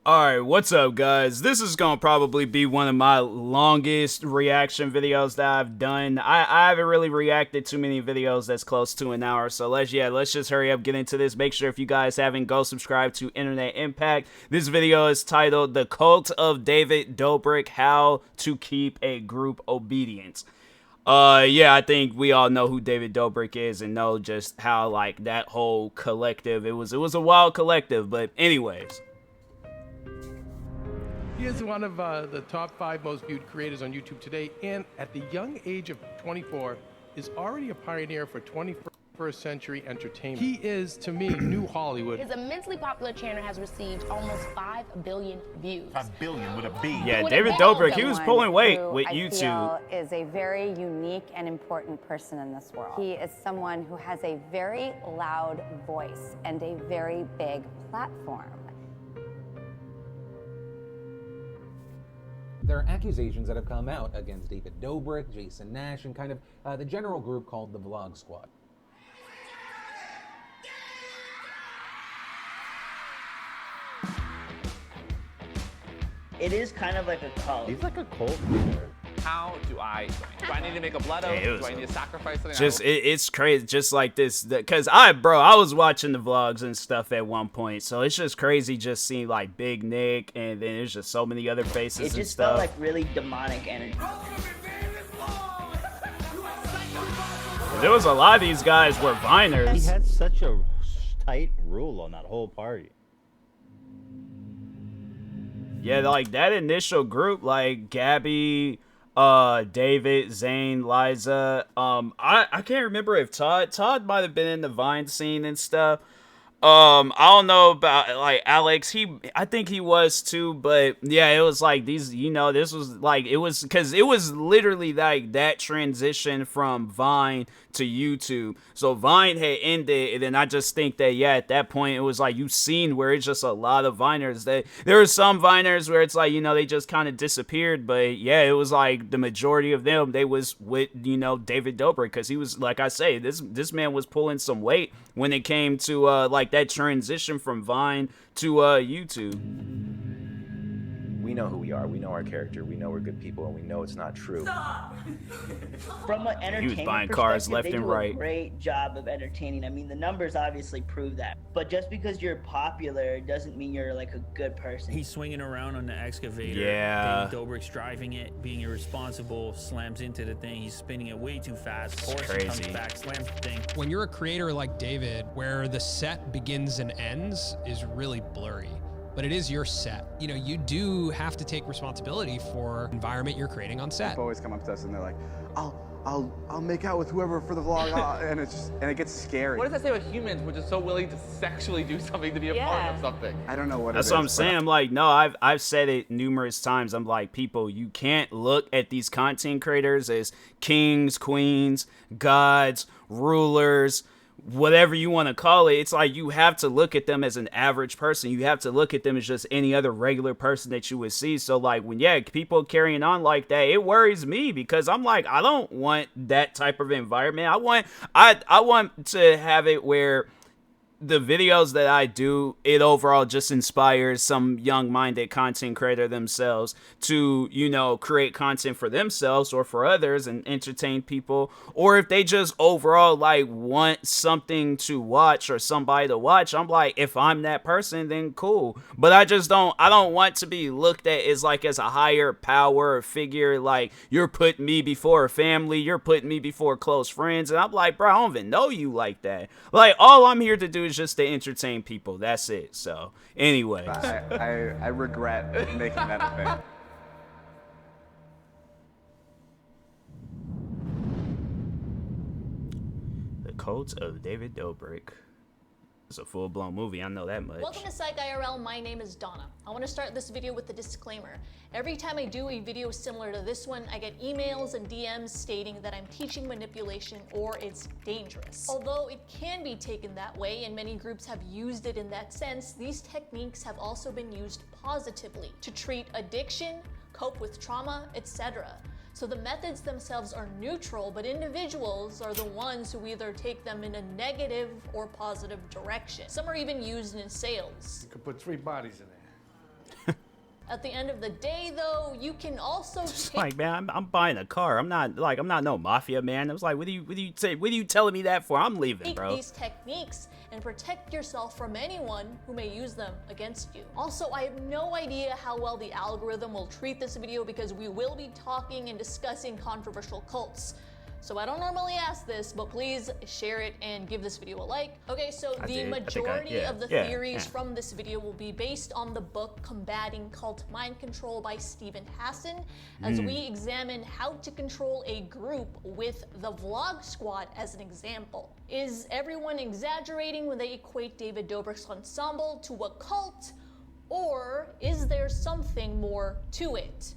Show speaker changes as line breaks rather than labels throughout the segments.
Alright, what's up guys? This is gonna probably be one of my longest reaction videos that I've done. I haven't really reacted to many videos that's close to an hour, so let's just hurry up, get into this. Make sure if you guys haven't, go subscribe to Internet Impact. This video is titled The Cult of David Dobrik, How to Keep a Group Obedient. Yeah, I think we all know who David Dobrik is and know just how, like, that whole collective, it was a wild collective, but anyways.
He is one of the top 5 most viewed creators on YouTube today, and at the young age of 24, is already a pioneer for 21st century entertainment. He is, to me, new Hollywood.
His immensely popular channel has received almost 5 billion views.
5 billion with a B.
Yeah, David Dobrik, he was pulling weight with YouTube.
Feel is a very unique and important person in this world. He is someone who has a very loud voice and a very big platform.
There are accusations that have come out against David Dobrik, Jason Nash, and kind of the general group called the Vlog Squad.
It is kind of like a cult.
He's like a cult leader.
How do I need to make a blood oath? Do I need to sacrifice something?
Just it's crazy, just like this, because I was watching the vlogs and stuff at one point, so it's just crazy just seeing like Big Nick, and then there's just so many other faces and stuff.
It just felt like really demonic energy.
There was a lot of these guys were Viners.
He had such a tight rule on that whole party.
Yeah, like that initial group, like Gabby, David, Zane, Liza. I can't remember if Todd might have been in the Vine scene and stuff. I don't know about like Alex. I think he was too, but yeah, it was like these. This was like it was because it was literally like that transition from Vine to YouTube. So Vine had ended, and then I just think that at that point it was like you've seen where it's just a lot of Viners. There were some Viners where it's like they just kind of disappeared, but yeah, it was like the majority of them they was with David Dobrik, because he was, like I say, this man was pulling some weight when it came to like that transition from Vine to YouTube.
We know who we are, we know our character, we know we're good people, and we know it's not true.
From an entertainment
He was buying cars left and right.
They do a great job of entertaining. I mean, the numbers obviously prove that. But just because you're popular doesn't mean you're like a good person.
He's swinging around on the excavator.
Yeah.
David Dobrik's driving it, being irresponsible, slams into the thing. He's spinning it way too fast. Of course, he comes back, slams the thing.
When you're a creator like David, where the set begins and ends is really blurry. But it is your set. You do have to take responsibility for the environment you're creating on set.
People always come up to us and they're like, I'll make out with whoever for the vlog, and it gets scary.
What does that say about humans, which is so willing to sexually do something to be a part of something?
I don't know what
That's
it is.
what I'm saying. I'm like, no, I've said it numerous times. I'm like, people, you can't look at these content creators as kings, queens, gods, rulers, whatever you want to call it. It's like you have to look at them as an average person. You have to look at them as just any other regular person that you would see. So like when people carrying on like that, it worries me, because I'm like, I don't want that type of environment. I want to have it where the videos that I do, it overall just inspires some young-minded content creator themselves to, create content for themselves or for others and entertain people. Or if they just overall, like, want something to watch or somebody to watch, I'm like, if I'm that person, then cool. But I don't want to be looked at as, like, as a higher power or figure. Like, you're putting me before a family, you're putting me before close friends. And I'm like, bro, I don't even know you like that. Like, all I'm here to do is just to entertain people. That's it. So anyway,
I regret making that a thing.
The Cult of David Dobrik. It's a full-blown movie, I know that much.
Welcome to Psych IRL, my name is Donna. I want to start this video with a disclaimer. Every time I do a video similar to this one, I get emails and DMs stating that I'm teaching manipulation or it's dangerous. Although it can be taken that way, and many groups have used it in that sense, these techniques have also been used positively to treat addiction, cope with trauma, etc. So the methods themselves are neutral, but individuals are the ones who either take them in a negative or positive direction. Some are even used in sales.
You could put 3 bodies in there.
At the end of the day, though, you can also
It's like, man, I'm buying a car. I'm not no mafia man. I was like, what are you telling me that for? I'm leaving,
take
bro.
these techniques and protect yourself from anyone who may use them against you. Also, I have no idea how well the algorithm will treat this video because we will be talking and discussing controversial cults. So I don't normally ask this, but please share it and give this video a like. Okay, so the majority of the theories from this video will be based on the book Combating Cult Mind Control by Steven Hassan, as we examine how to control a group with the Vlog Squad as an example. Is everyone exaggerating when they equate David Dobrik's ensemble to a cult, or is there something more to it?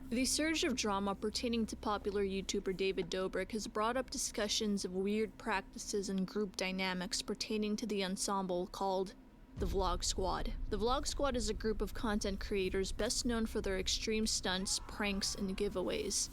The surge of drama pertaining to popular YouTuber David Dobrik has brought up discussions of weird practices and group dynamics pertaining to the ensemble called the Vlog Squad. The Vlog Squad is a group of content creators best known for their extreme stunts, pranks, and giveaways.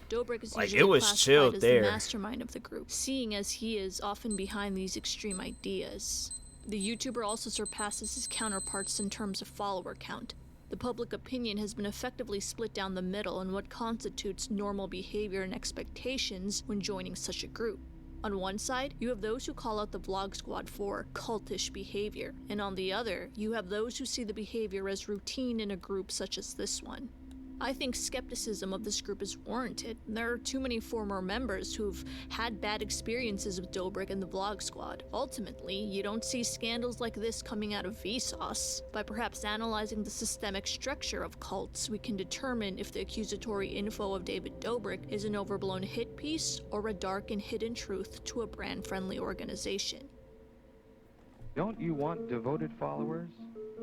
Dobrik is usually classified as the mastermind of the group, seeing as he is often behind these extreme ideas. The YouTuber also surpasses his counterparts in terms of follower count. The public opinion has been effectively split down the middle on what constitutes normal behavior and expectations when joining such a group. On one side, you have those who call out the Vlog Squad for cultish behavior, and on the other, you have those who see the behavior as routine in a group such as this one. I think skepticism of this group is warranted. There are too many former members who've had bad experiences with Dobrik and the Vlog Squad. Ultimately, you don't see scandals like this coming out of Vsauce. By perhaps analyzing the systemic structure of cults, we can determine if the accusatory info of David Dobrik is an overblown hit piece or a dark and hidden truth to a brand-friendly organization.
Don't you want devoted followers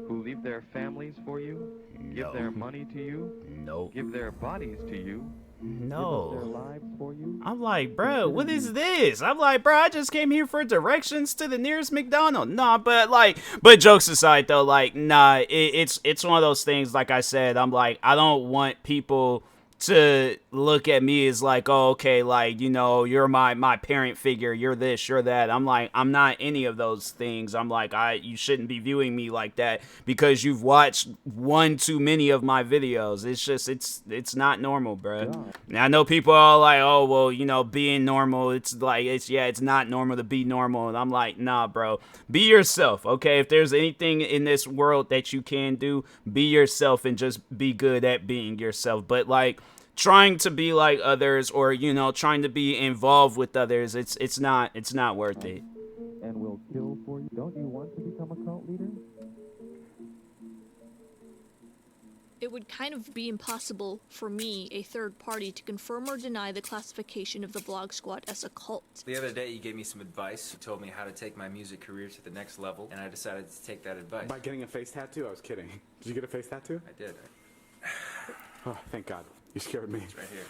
who leave their families for you, give their money to you, give their bodies to you, give up their lives for you?
I'm like, bro, what is this? I'm like, bro, I just came here for directions to the nearest McDonald's. Nah, but jokes aside though, like, nah, it's one of those things. Like I said, I'm like, I don't want people to look at me as like, oh, okay, like, you know, you're my parent figure, you're this, you're that. I'm like, I'm not any of those things. I'm like, you shouldn't be viewing me like that because you've watched one too many of my videos. It's just, it's not normal, bro. Now I know people are like, oh, well, you know, being normal, it's like, it's not normal to be normal. And I'm like, nah, bro, be yourself, okay? If there's anything in this world that you can do, be yourself and just be good at being yourself. But like, trying to be like others, or, you know, trying to be involved with others, it's not worth it.
And will kill for you. Don't you want to become a cult leader?
It would kind of be impossible for me, a third party, to confirm or deny the classification of the Vlog Squad as a cult.
The other day you gave me some advice. You told me how to take my music career to the next level, and I decided to take that advice.
By getting a face tattoo? I was kidding. Did you get a face tattoo?
I did.
Oh, thank God. You scared me.
It's right here.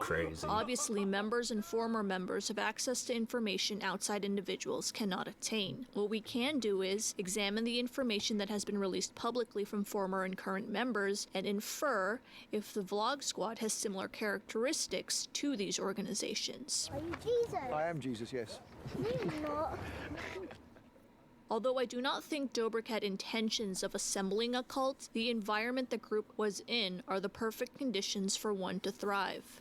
Crazy.
Obviously, members and former members have access to information outside individuals cannot attain. What we can do is examine the information that has been released publicly from former and current members and infer if the Vlog Squad has similar characteristics to these organizations.
Are you Jesus?
I am Jesus, yes.
No, you're not.
Although I do not think Dobrik had intentions of assembling a cult, the environment the group was in are the perfect conditions for one to thrive.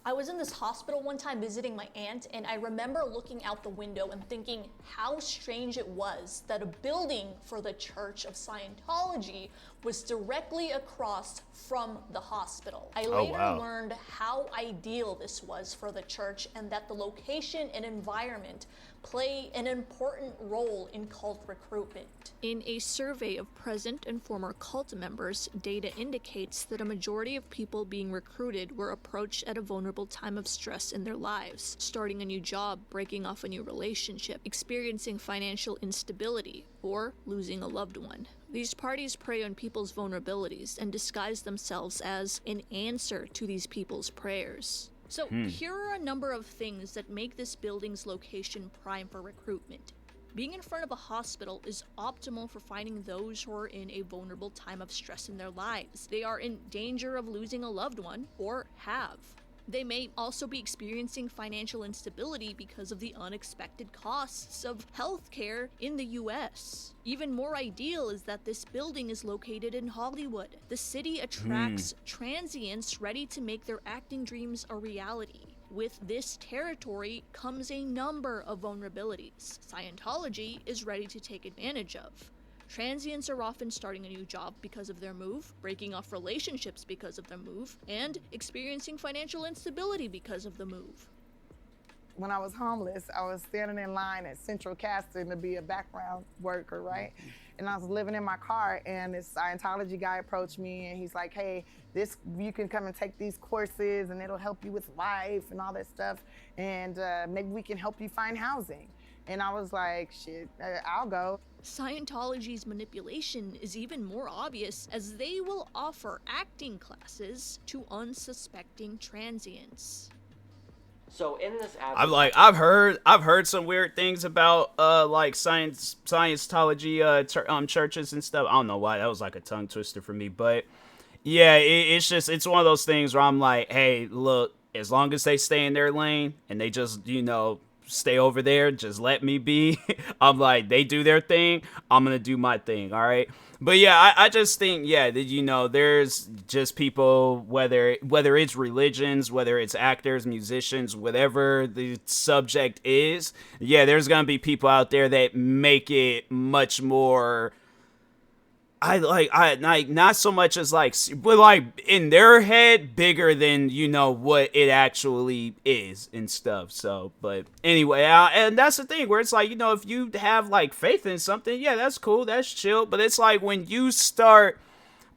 I was in this hospital one time visiting my aunt, and I remember looking out the window and thinking how strange it was that a building for the Church of Scientology was directly across from the hospital. I later learned how ideal this was for the church and that the location and environment play an important role in cult recruitment. In a survey of present and former cult members, data indicates that a majority of people being recruited were approached at a vulnerable time of stress in their lives, starting a new job, breaking off a new relationship, experiencing financial instability, or losing a loved one. These parties prey on people's vulnerabilities and disguise themselves as an answer to these people's prayers. So here are a number of things that make this building's location prime for recruitment. Being in front of a hospital is optimal for finding those who are in a vulnerable time of stress in their lives. They are in danger of losing a loved one, or have. They may also be experiencing financial instability because of the unexpected costs of healthcare in the US. Even more ideal is that this building is located in Hollywood. The city attracts transients ready to make their acting dreams a reality. With this territory comes a number of vulnerabilities Scientology is ready to take advantage of. Transients are often starting a new job because of their move, breaking off relationships because of their move, and experiencing financial instability because of the move.
When I was homeless, I was standing in line at Central Casting to be a background worker, right? And I was living in my car, and this Scientology guy approached me, and he's like, hey, you can come and take these courses, and it'll help you with life and all that stuff, and maybe we can help you find housing. And I was like, shit, I'll go.
Scientology's manipulation is even more obvious as they will offer acting classes to unsuspecting transients.
So in this
I've heard some weird things about like Scientology churches and stuff. I don't know why that was like a tongue twister for me, but yeah, it's one of those things where I'm like, hey, look, as long as they stay in their lane and they just, you know, stay over there, just let me be. I'm like, they do their thing, I'm gonna do my thing, all right? But yeah, I just think, yeah, that, you know, there's just people, whether it's religions, whether it's actors, musicians, whatever the subject is, yeah, there's gonna be people out there that make it much more, not so much as like, but like in their head, bigger than, you know, what it actually is and stuff. So, but anyway, and that's the thing where it's like, you know, if you have like faith in something, yeah, that's cool, that's chill. But it's like when you start,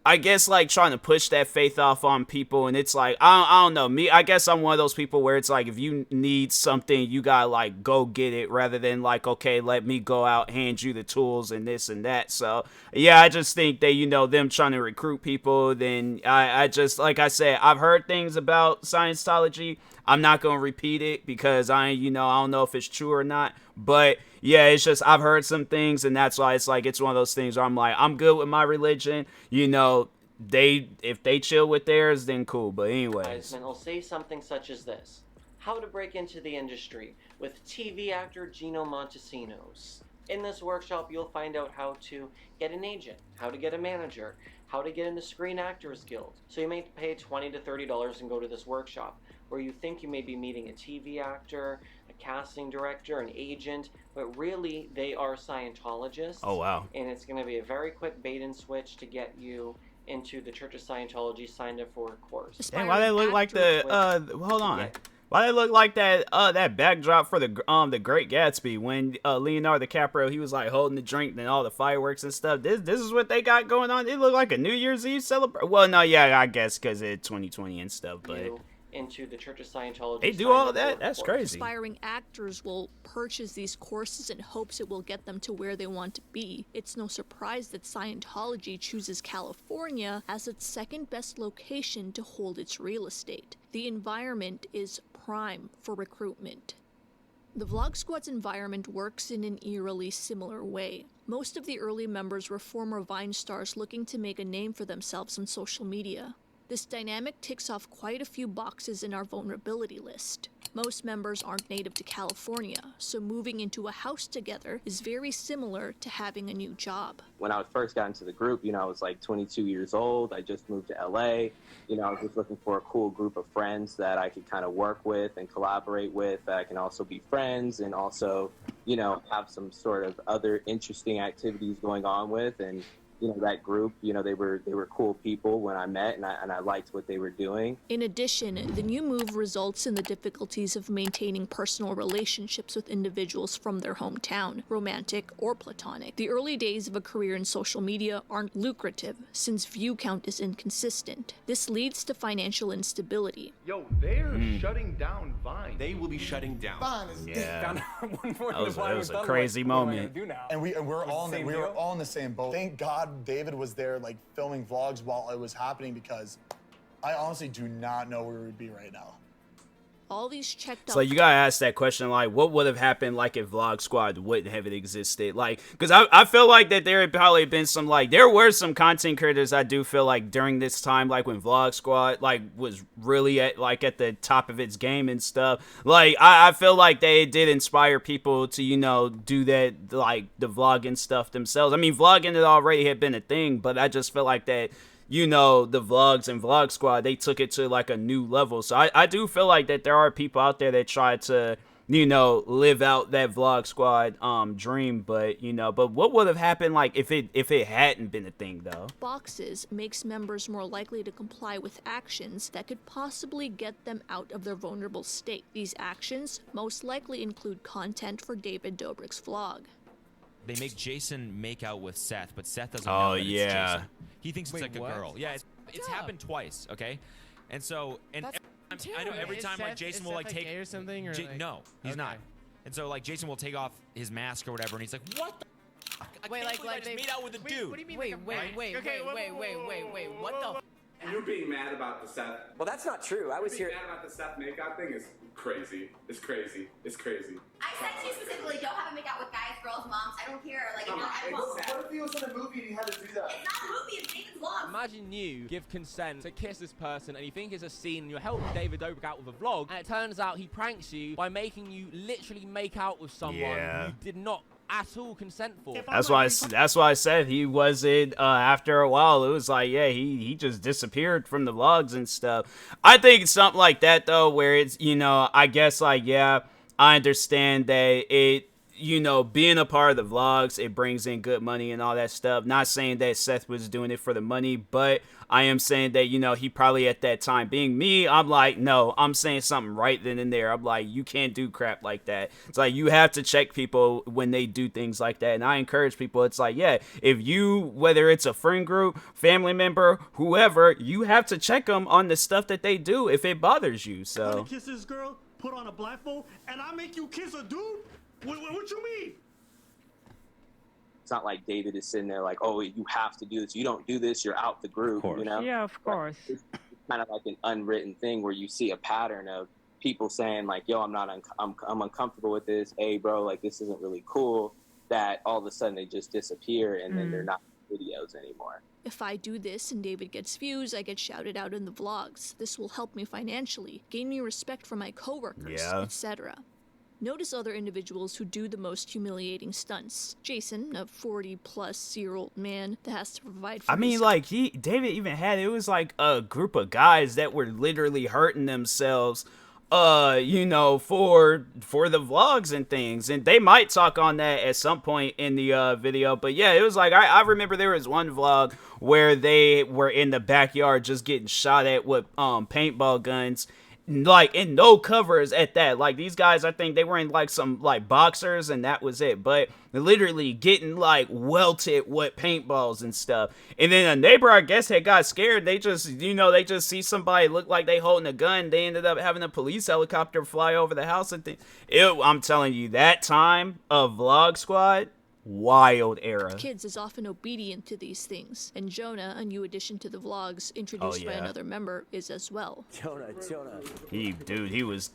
I guess, like trying to push that faith off on people, and it's like, I don't know, me, I guess I'm one of those people where it's like, if you need something, you gotta like go get it, rather than like, okay, let me go out, hand you the tools and this and that. So yeah, I just think that, you know, them trying to recruit people, then I just, like I said, I've heard things about Scientology. I'm not gonna repeat it because I don't know if it's true or not, but yeah, it's just, I've heard some things, and that's why it's like, it's one of those things where I'm like, I'm good with my religion, you know, if they chill with theirs, then cool. But anyways,
will say something such as this: how to break into the industry with TV actor Gino Montesinos. In this workshop, you'll find out how to get an agent, how to get a manager, how to get in the Screen Actors Guild. So you may pay $20 to $30 and go to this workshop, where you think you may be meeting a TV actor, a casting director, an agent, but really they are Scientologists.
Oh, wow.
And it's going to be a very quick bait and switch to get you into the Church of Scientology, signed up for a course.
Damn, why they look like the hold on. Why they look like that backdrop for the Great Gatsby when Leonardo DiCaprio, he was like holding the drink and all the fireworks and stuff. This is what they got going on. It looked like a New Year's Eve celebration. Well, no, yeah, I guess because it's 2020 and stuff, but
into the Church of Scientology.
They do all of that? That's crazy.
Aspiring actors will purchase these courses in hopes it will get them to where they want to be. It's no surprise that Scientology chooses California as its second best location to hold its real estate. The environment is prime for recruitment. The Vlog Squad's environment works in an eerily similar way. Most of the early members were former Vine stars looking to make a name for themselves on social media. This dynamic ticks off quite a few boxes in our vulnerability list. Most members aren't native to California, so moving into a house together is very similar to having a new job.
When I first got into the group, I was like 22 years old. I just moved to LA. I was just looking for a cool group of friends that I could kind of work with and collaborate with, that I can also be friends and also, have some sort of other interesting activities going on with. And that group, they were cool people when I met, and I liked what they were doing.
In addition, the new move results in the difficulties of maintaining personal relationships with individuals from their hometown, romantic or platonic. The early days of a career in social media aren't lucrative since view count is inconsistent. This leads to financial instability.
Yo, they're shutting down Vine.
They will be shutting down.
Vine is
yeah. That was a crazy moment.
And we're all in the same boat. Thank God David was there, like, filming vlogs while it was happening, because I honestly do not know where we'd be right now.
All these checked out.
So you gotta ask that question, like, what would have happened, like, if Vlog Squad wouldn't have existed? Like, because I feel like that there had probably been some, like, there were some content creators I do feel like during this time, like, when Vlog Squad, like, was really at the top of its game and stuff. Like, I feel like they did inspire people to, you know, do that, like, the vlogging stuff themselves. I mean, vlogging it already had been a thing, but I just feel like that, you know, the vlogs and Vlog Squad, they took it to like a new level. So I do feel like that there are people out there that try to, you know, live out that Vlog Squad dream, but you know, but what would have happened like if it hadn't been a thing though?
Boxes makes members more likely to comply with actions that could possibly get them out of their vulnerable state. These actions most likely include content for David Dobrik's vlog.
They make Jason make out with Seth, but Seth doesn't know that it's Jason. He thinks it's like a girl. Yeah, it's happened twice, okay? And so, I know every time like Jason will like take
gay or something, or
no, he's not. And so like Jason will take off his mask or whatever, and he's like, "What the fuck? I can't believe I just made out with a dude."
What do you mean? Wait, what the?
And you're being mad about the Seth.
Well, that's not true. I was here.
Being mad about the Seth makeout thing is crazy. It's crazy. It's crazy.
I said to you specifically, don't have a makeout with guys, girls, moms. I don't care. Like, I want
What if he was in a movie and he had to do that?
It's not a movie. It's David's vlog.
Imagine you give consent to kiss this person, and you think it's a scene, and you're helping David Dobrik out with a vlog, and it turns out he pranks you by making you literally make out with someone you did not at all consent for.
That's why I said he wasn't. After a while, it was like, yeah, he just disappeared from the vlogs and stuff. I think it's something like that though, where it's, you know, I guess like, yeah, I understand that it, you know, being a part of the vlogs, it brings in good money and all that stuff. Not saying that Seth was doing it for the money, but I am saying that, you know, he probably at that time, being me, I'm like, no, I'm saying something right then and there. I'm like, you can't do crap like that. It's like, you have to check people when they do things like that. And I encourage people, it's like, yeah, if you, whether it's a friend group, family member, whoever, you have to check them on the stuff that they do if it bothers you. So
kiss this girl, put on a blindfold, and I make you kiss a dude? What you mean?
It's not like David is sitting there like, oh, you have to do this. You don't do this, you're out the group, you know?
Yeah, of course.
It's kind of like an unwritten thing where you see a pattern of people saying like, yo, I'm uncomfortable with this. Hey, bro, like this isn't really cool. That all of a sudden they just disappear and then they're not in videos anymore.
If I do this and David gets views, I get shouted out in the vlogs. This will help me financially, gain me respect from my coworkers, etc. Notice other individuals who do the most humiliating stunts. Jason, a 40-plus-year-old man that has to provide for
himself. Like, David even had, it was like a group of guys that were literally hurting themselves, you know, for the vlogs and things. And they might talk on that at some point in the video. But yeah, it was like, I remember there was one vlog where they were in the backyard just getting shot at with paintball guns. Like, in no covers at that. Like, these guys, I think they were in like some like boxers and that was it. But literally getting like welted with paintballs and stuff. And then a neighbor, I guess, had got scared. They just, you know, they just see somebody look like they holding a gun. They ended up having a police helicopter fly over the house and things. I'm telling you, that time of Vlog Squad, wild era.
Kids is often obedient to these things, and Jonah, a new addition to the vlogs introduced by another member, is as well.
Jonah.
He was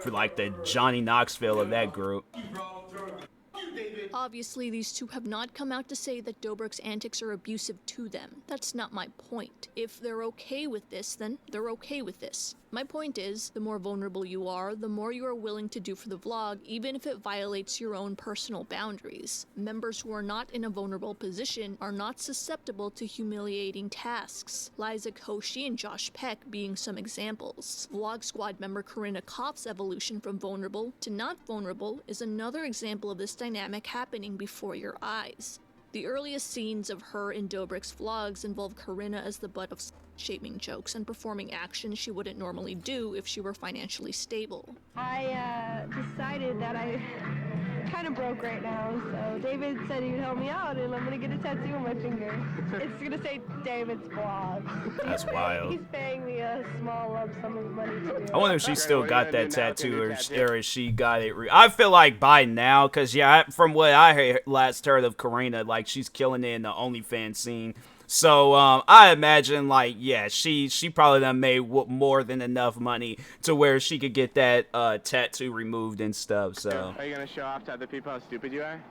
like the Johnny Knoxville of that group.
Obviously, these two have not come out to say that Dobrik's antics are abusive to them. That's not my point. If they're okay with this, then they're okay with this. My point is, the more vulnerable you are, the more you are willing to do for the vlog, even if it violates your own personal boundaries. Members who are not in a vulnerable position are not susceptible to humiliating tasks. Liza Koshy and Josh Peck being some examples. Vlog Squad member Corinna Kopp's evolution from vulnerable to not vulnerable is another example of this dynamic happening before your eyes. The earliest scenes of her in Dobrik's vlogs involve Corinna as the butt of shaming jokes and performing actions she wouldn't normally do if she were financially stable.
I decided that I kind of broke right now, so David said he would help me out, and I'm gonna get a tattoo on my finger. It's gonna say David's vlog.
That's wild.
He's paying me a small lump sum of money to do it.
I wonder if she still got that tattoo or if she got it. I feel like by now, because yeah, from what I last heard of Corinna, like she's killing it in the OnlyFans scene. So I imagine like, yeah, she probably done made more than enough money to where she could get that tattoo removed and stuff. So
are you gonna show off to other people how stupid you are?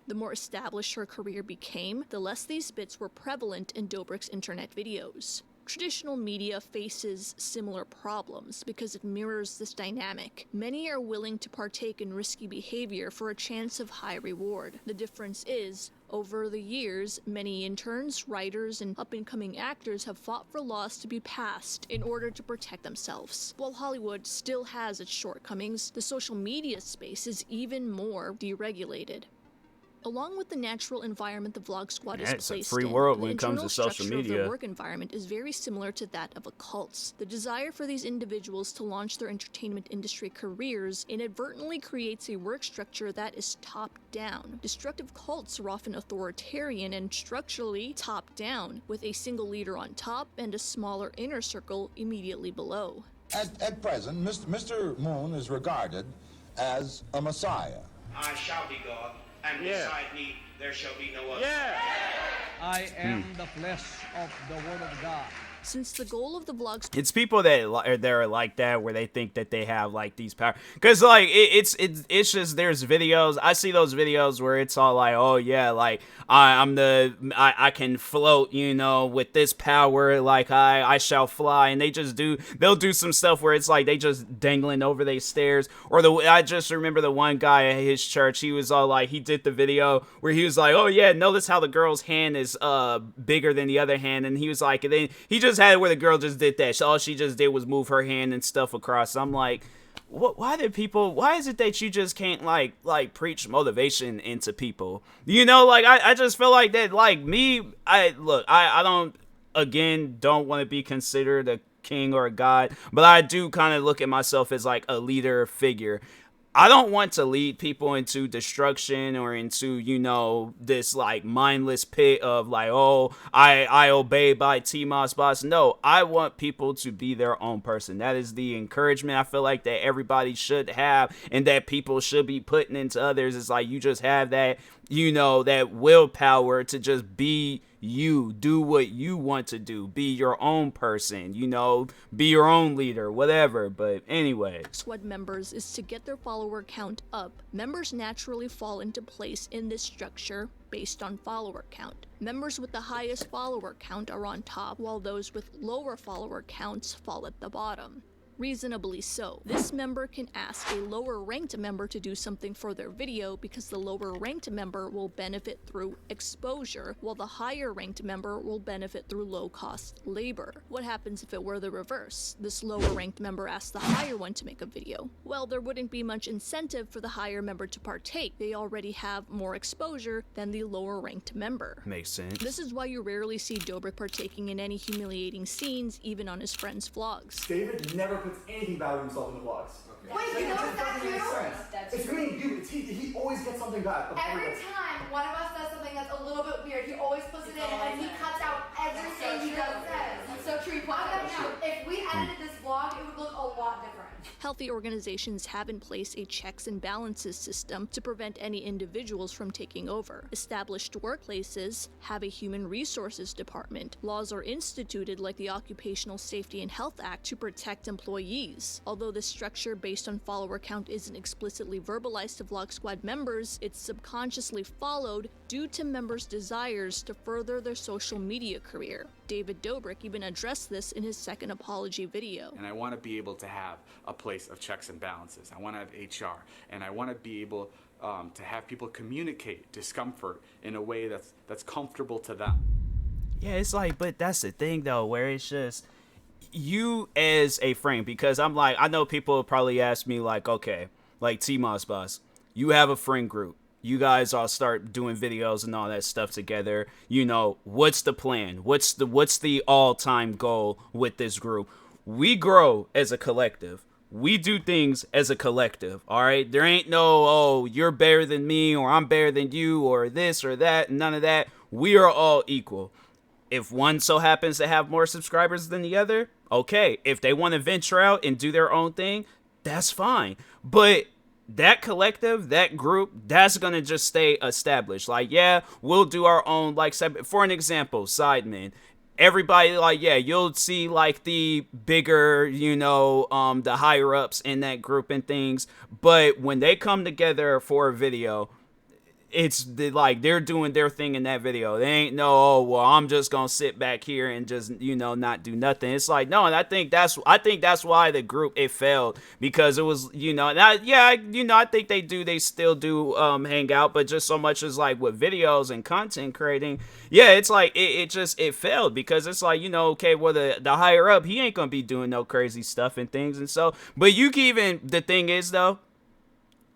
The more established her career became, the less these bits were prevalent in Dobrik's internet videos. Traditional media faces similar problems because it mirrors this dynamic. Many are willing to partake in risky behavior for a chance of high reward. The difference is, over the years, many interns, writers, and up-and-coming actors have fought for laws to be passed in order to protect themselves. While Hollywood still has its shortcomings, the social media space is even more deregulated. Along with the natural environment the Vlog Squad is placed in,
it's a free world when it comes to social
structure of
media.
their work environment is very similar to that of a cult. The desire for these individuals to launch their entertainment industry careers inadvertently creates a work structure that is top-down. Destructive cults are often authoritarian and structurally top-down, with a single leader on top and a smaller inner circle immediately below.
At present, Mr. Moon is regarded as a messiah.
I shall be God, and beside me there shall be no other.
I am the flesh of the Word of God.
Since the goal of the vlogs,
it's people that are like that, where they think that they have like these power, because like it's just, there's videos, I see those videos where it's all like, oh yeah, like I can float, you know, with this power, like I shall fly, and they'll do some stuff where it's like they just dangling over their stairs. Or I just remember the one guy at his church, he was all like, he did the video where he was like, oh yeah, notice how the girl's hand is bigger than the other hand, and he was like, and then he just had it where the girl just did that. So all she just did was move her hand and stuff across. I'm like, why is it that you just can't like preach motivation into people? You know, like I just feel like that, like me, I don't want to be considered a king or a god, but I do kind of look at myself as like a leader figure. I don't want to lead people into destruction or into, you know, this like mindless pit of like, oh, I obey by TMossBoss. No, I want people to be their own person. That is the encouragement I feel like that everybody should have, and that people should be putting into others. It's like you just have that, you know, that willpower to just be you, do what you want to do, be your own person, you know, be your own leader, whatever. But anyway,
Squad members is to get their follower count up. Members naturally fall into place in this structure based on follower count. Members with the highest follower count are on top, while those with lower follower counts fall at the bottom. Reasonably so. This member can ask a lower ranked member to do something for their video because the lower ranked member will benefit through exposure, while the higher ranked member will benefit through low cost labor. What happens if it were the reverse? This lower ranked member asks the higher one to make a video. Well, there wouldn't be much incentive for the higher member to partake. They already have more exposure than the lower ranked member.
Makes sense.
This is why you rarely see Dobrik partaking in any humiliating scenes, even on his friends' vlogs.
David never puts anything bad of himself in the vlogs.
Wait, you notice that too?
It's me and you. He always gets something bad.
Every time one of us does something that's a little bit weird, he always puts it in and he cuts out everything he does says. It's so true. He puts it out. If we edited this vlog, it would look a lot different.
Healthy organizations have in place a checks and balances system to prevent any individuals from taking over. Established workplaces have a human resources department. Laws are instituted like the Occupational Safety and Health Act to protect employees. Although this structure based on follower count isn't explicitly verbalized to Vlog Squad members, it's subconsciously followed due to members' desires to further their social media career. David Dobrik even addressed this in his second apology video.
And I want to be able to have a place of checks and balances. I want to have HR, and I want to be able to have people communicate discomfort in a way that's comfortable to them.
Yeah, it's like, but that's the thing though, where it's just you as a friend, because I'm like, I know people will probably ask me like, okay, like TMossBoss, you have a friend group. You guys all start doing videos and all that stuff together. You know, what's the plan? What's the all-time goal with this group? We grow as a collective. We do things as a collective, all right? There ain't no, oh, you're better than me, or I'm better than you, or this or that, none of that. We are all equal. If one so happens to have more subscribers than the other, okay. If they want to venture out and do their own thing, that's fine. But that collective, that group, that's gonna just stay established. Like, yeah, we'll do our own, like, for an example, Sidemen. Everybody, like, yeah, you'll see, like, the bigger, you know, the higher ups in that group and things. But when they come together for a video, it's like they're doing their thing in that video. They ain't no, oh, well, I'm just gonna sit back here and just, you know, not do nothing. It's like, no, and I think that's why the group, it failed, because it was, you know, I think they still do hang out, but just so much as like with videos and content creating, yeah, it's like it failed, because it's like, you know, okay, well, the higher up, he ain't gonna be doing no crazy stuff and things, and so, but you can even, the thing is though,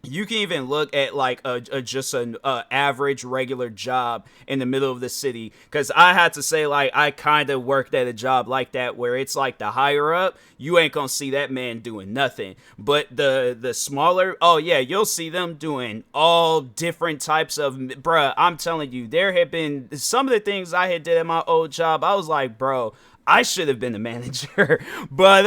you can even look at like just an average regular job in the middle of the city, because I had to say, like, I kind of worked at a job like that where it's like the higher up, you ain't gonna see that man doing nothing, but the smaller, oh yeah, you'll see them doing all different types of, bruh, I'm telling you, there have been some of the things I had did at my old job, I was like, bro, I should have been the manager. But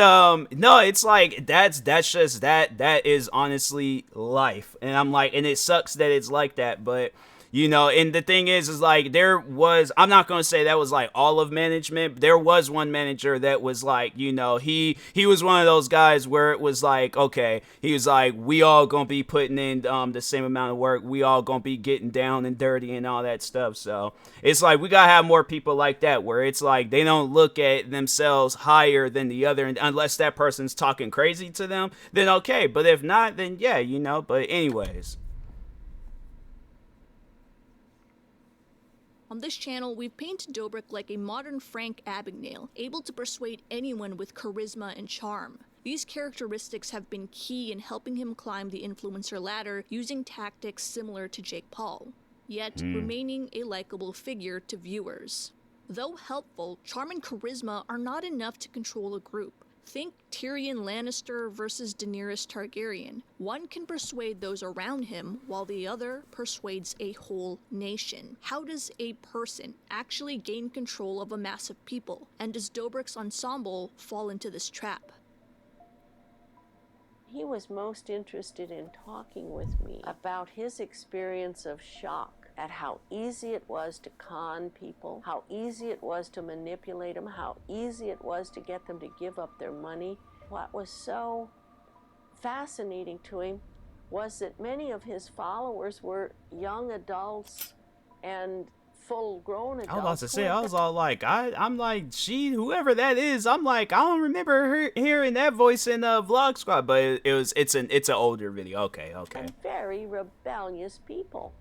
no, it's like that's just that is honestly life. And I'm like, and it sucks that it's like that, but you know, and the thing is like, there was, I'm not going to say that was like all of management. There was one manager that was like, you know, he was one of those guys where it was like, okay, he was like, we all going to be putting in the same amount of work. We all going to be getting down and dirty and all that stuff. So it's like, we got to have more people like that, where it's like, they don't look at themselves higher than the other. And unless that person's talking crazy to them, then okay. But if not, then yeah, you know, but anyways.
On this channel, we've painted Dobrik like a modern Frank Abagnale, able to persuade anyone with charisma and charm. These characteristics have been key in helping him climb the influencer ladder using tactics similar to Jake Paul, yet remaining a likable figure to viewers. Though helpful, charm and charisma are not enough to control a group. Think Tyrion Lannister versus Daenerys Targaryen. One can persuade those around him, while the other persuades a whole nation. How does a person actually gain control of a mass of people? And does Dobrik's ensemble fall into this trap?
He was most interested in talking with me about his experience of shock at how easy it was to con people, how easy it was to manipulate them, how easy it was to get them to give up their money. What was so fascinating to him was that many of his followers were young adults and full-grown adults.
I was about to say, I was all like, I'm like, whoever that is, I'm like, I don't remember hearing that voice in Vlog Squad, but it's an older video. Okay.
And very rebellious people.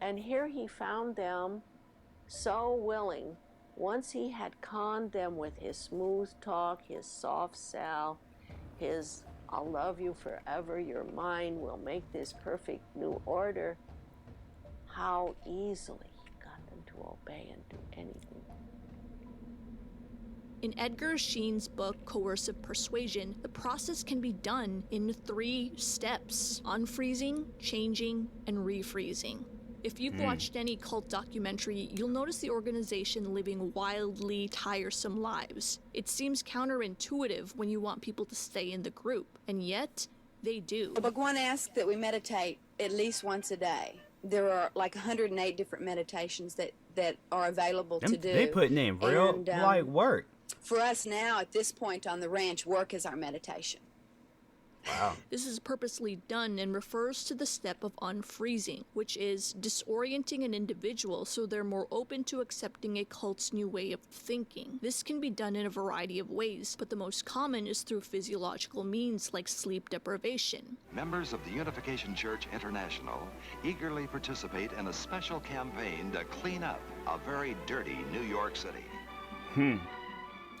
And here he found them so willing, once he had conned them with his smooth talk, his soft sell, his I'll love you forever, your mind will make this perfect new order, how easily he got them to obey and do anything.
In Edgar Sheen's book, Coercive Persuasion, the process can be done in 3 steps: unfreezing, changing, and refreezing. If you've watched any cult documentary, you'll notice the organization living wildly tiresome lives. It seems counterintuitive when you want people to stay in the group, and yet they do.
Bhagwan asked that we meditate at least once a day. There are like 108 different meditations that are available to do.
They putting in real light work.
For us now, at this point on the ranch, work is our meditation.
Wow.
This is purposely done and refers to the step of unfreezing, which is disorienting an individual so they're more open to accepting a cult's new way of thinking. This can be done in a variety of ways, but the most common is through physiological means like sleep deprivation.
Members of the Unification Church International eagerly participate in a special campaign to clean up a very dirty New York City.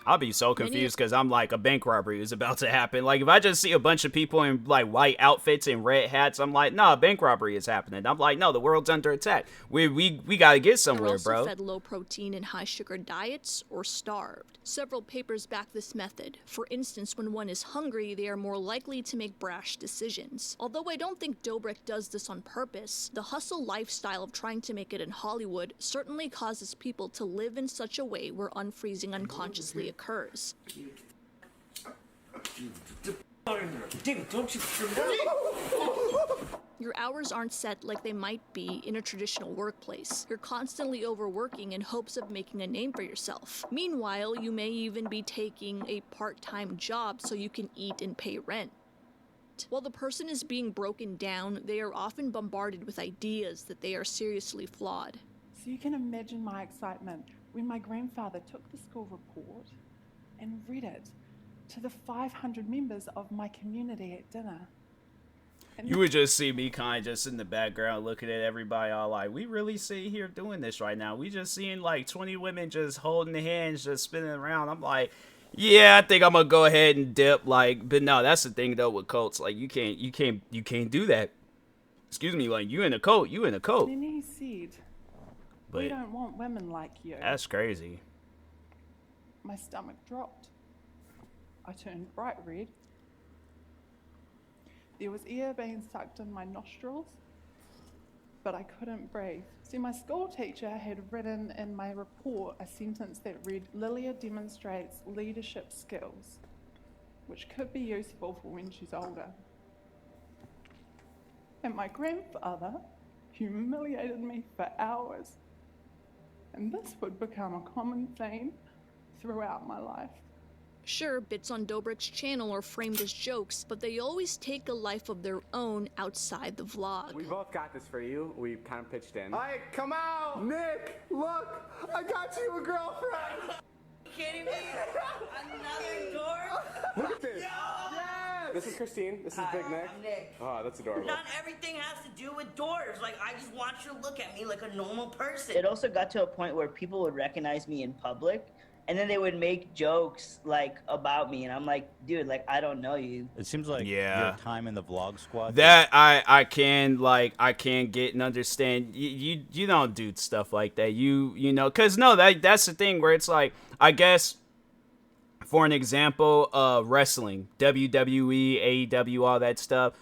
I'll be so confused because I'm like, a bank robbery is about to happen. Like, if I just see a bunch of people in like white outfits and red hats, I'm like, no, a bank robbery is happening. I'm like, no, the world's under attack. We got to get somewhere,
They're also
bro.
fed low protein and high sugar diets or starved. Several papers back this method. For instance, when one is hungry, they are more likely to make brash decisions. Although I don't think Dobrik does this on purpose, the hustle lifestyle of trying to make it in Hollywood certainly causes people to live in such a way where unfreezing unconsciously occurs.
David, don't you...
Your hours aren't set like they might be in a traditional workplace. You're constantly overworking in hopes of making a name for yourself. Meanwhile, you may even be taking a part-time job so you can eat and pay rent. While the person is being broken down, they are often bombarded with ideas that they are seriously flawed.
So you can imagine my excitement when my grandfather took the school report and read it to the 500 members of my community at dinner. And
you would just see me kind of just in the background looking at everybody all like, we really sitting here doing this right now. We just seeing like 20 women just holding the hands, just spinning around. I'm like, yeah, I think I'm gonna go ahead and dip. Like, but no, that's the thing though with cults. Like, you can't do that. Excuse me, like you in a cult.
then he said,
But
we don't want women like you.
that's crazy.
My stomach dropped. I turned bright red. There was air being sucked in my nostrils, but I couldn't breathe. See, my school teacher had written in my report a sentence that read, Lilia demonstrates leadership skills, which could be useful for when she's older. And my grandfather humiliated me for hours. And this would become a common theme throughout my life.
Sure, bits on Dobrik's channel are framed as jokes, but they always take a life of their own outside the vlog.
We both got this for you. We kind of pitched in.
Hey, come out! Nick, look! I got you a girlfriend!
Kidding me? Another door?
Look at this! Yes! This is Christine. This is Big Nick.
I'm Nick.
Oh, that's adorable.
Not everything has to do with doors. Like, I just want you to look at me like a normal person.
It also got to a point where people would recognize me in public, and then they would make jokes like about me, and I'm like, dude, like I don't know you.
It seems like
Yeah.
your time in the vlog squad.
That I can get and understand. You don't do stuff like that. You know, cause no, that's the thing where it's like, I guess for an example, wrestling, WWE, AEW, all that stuff.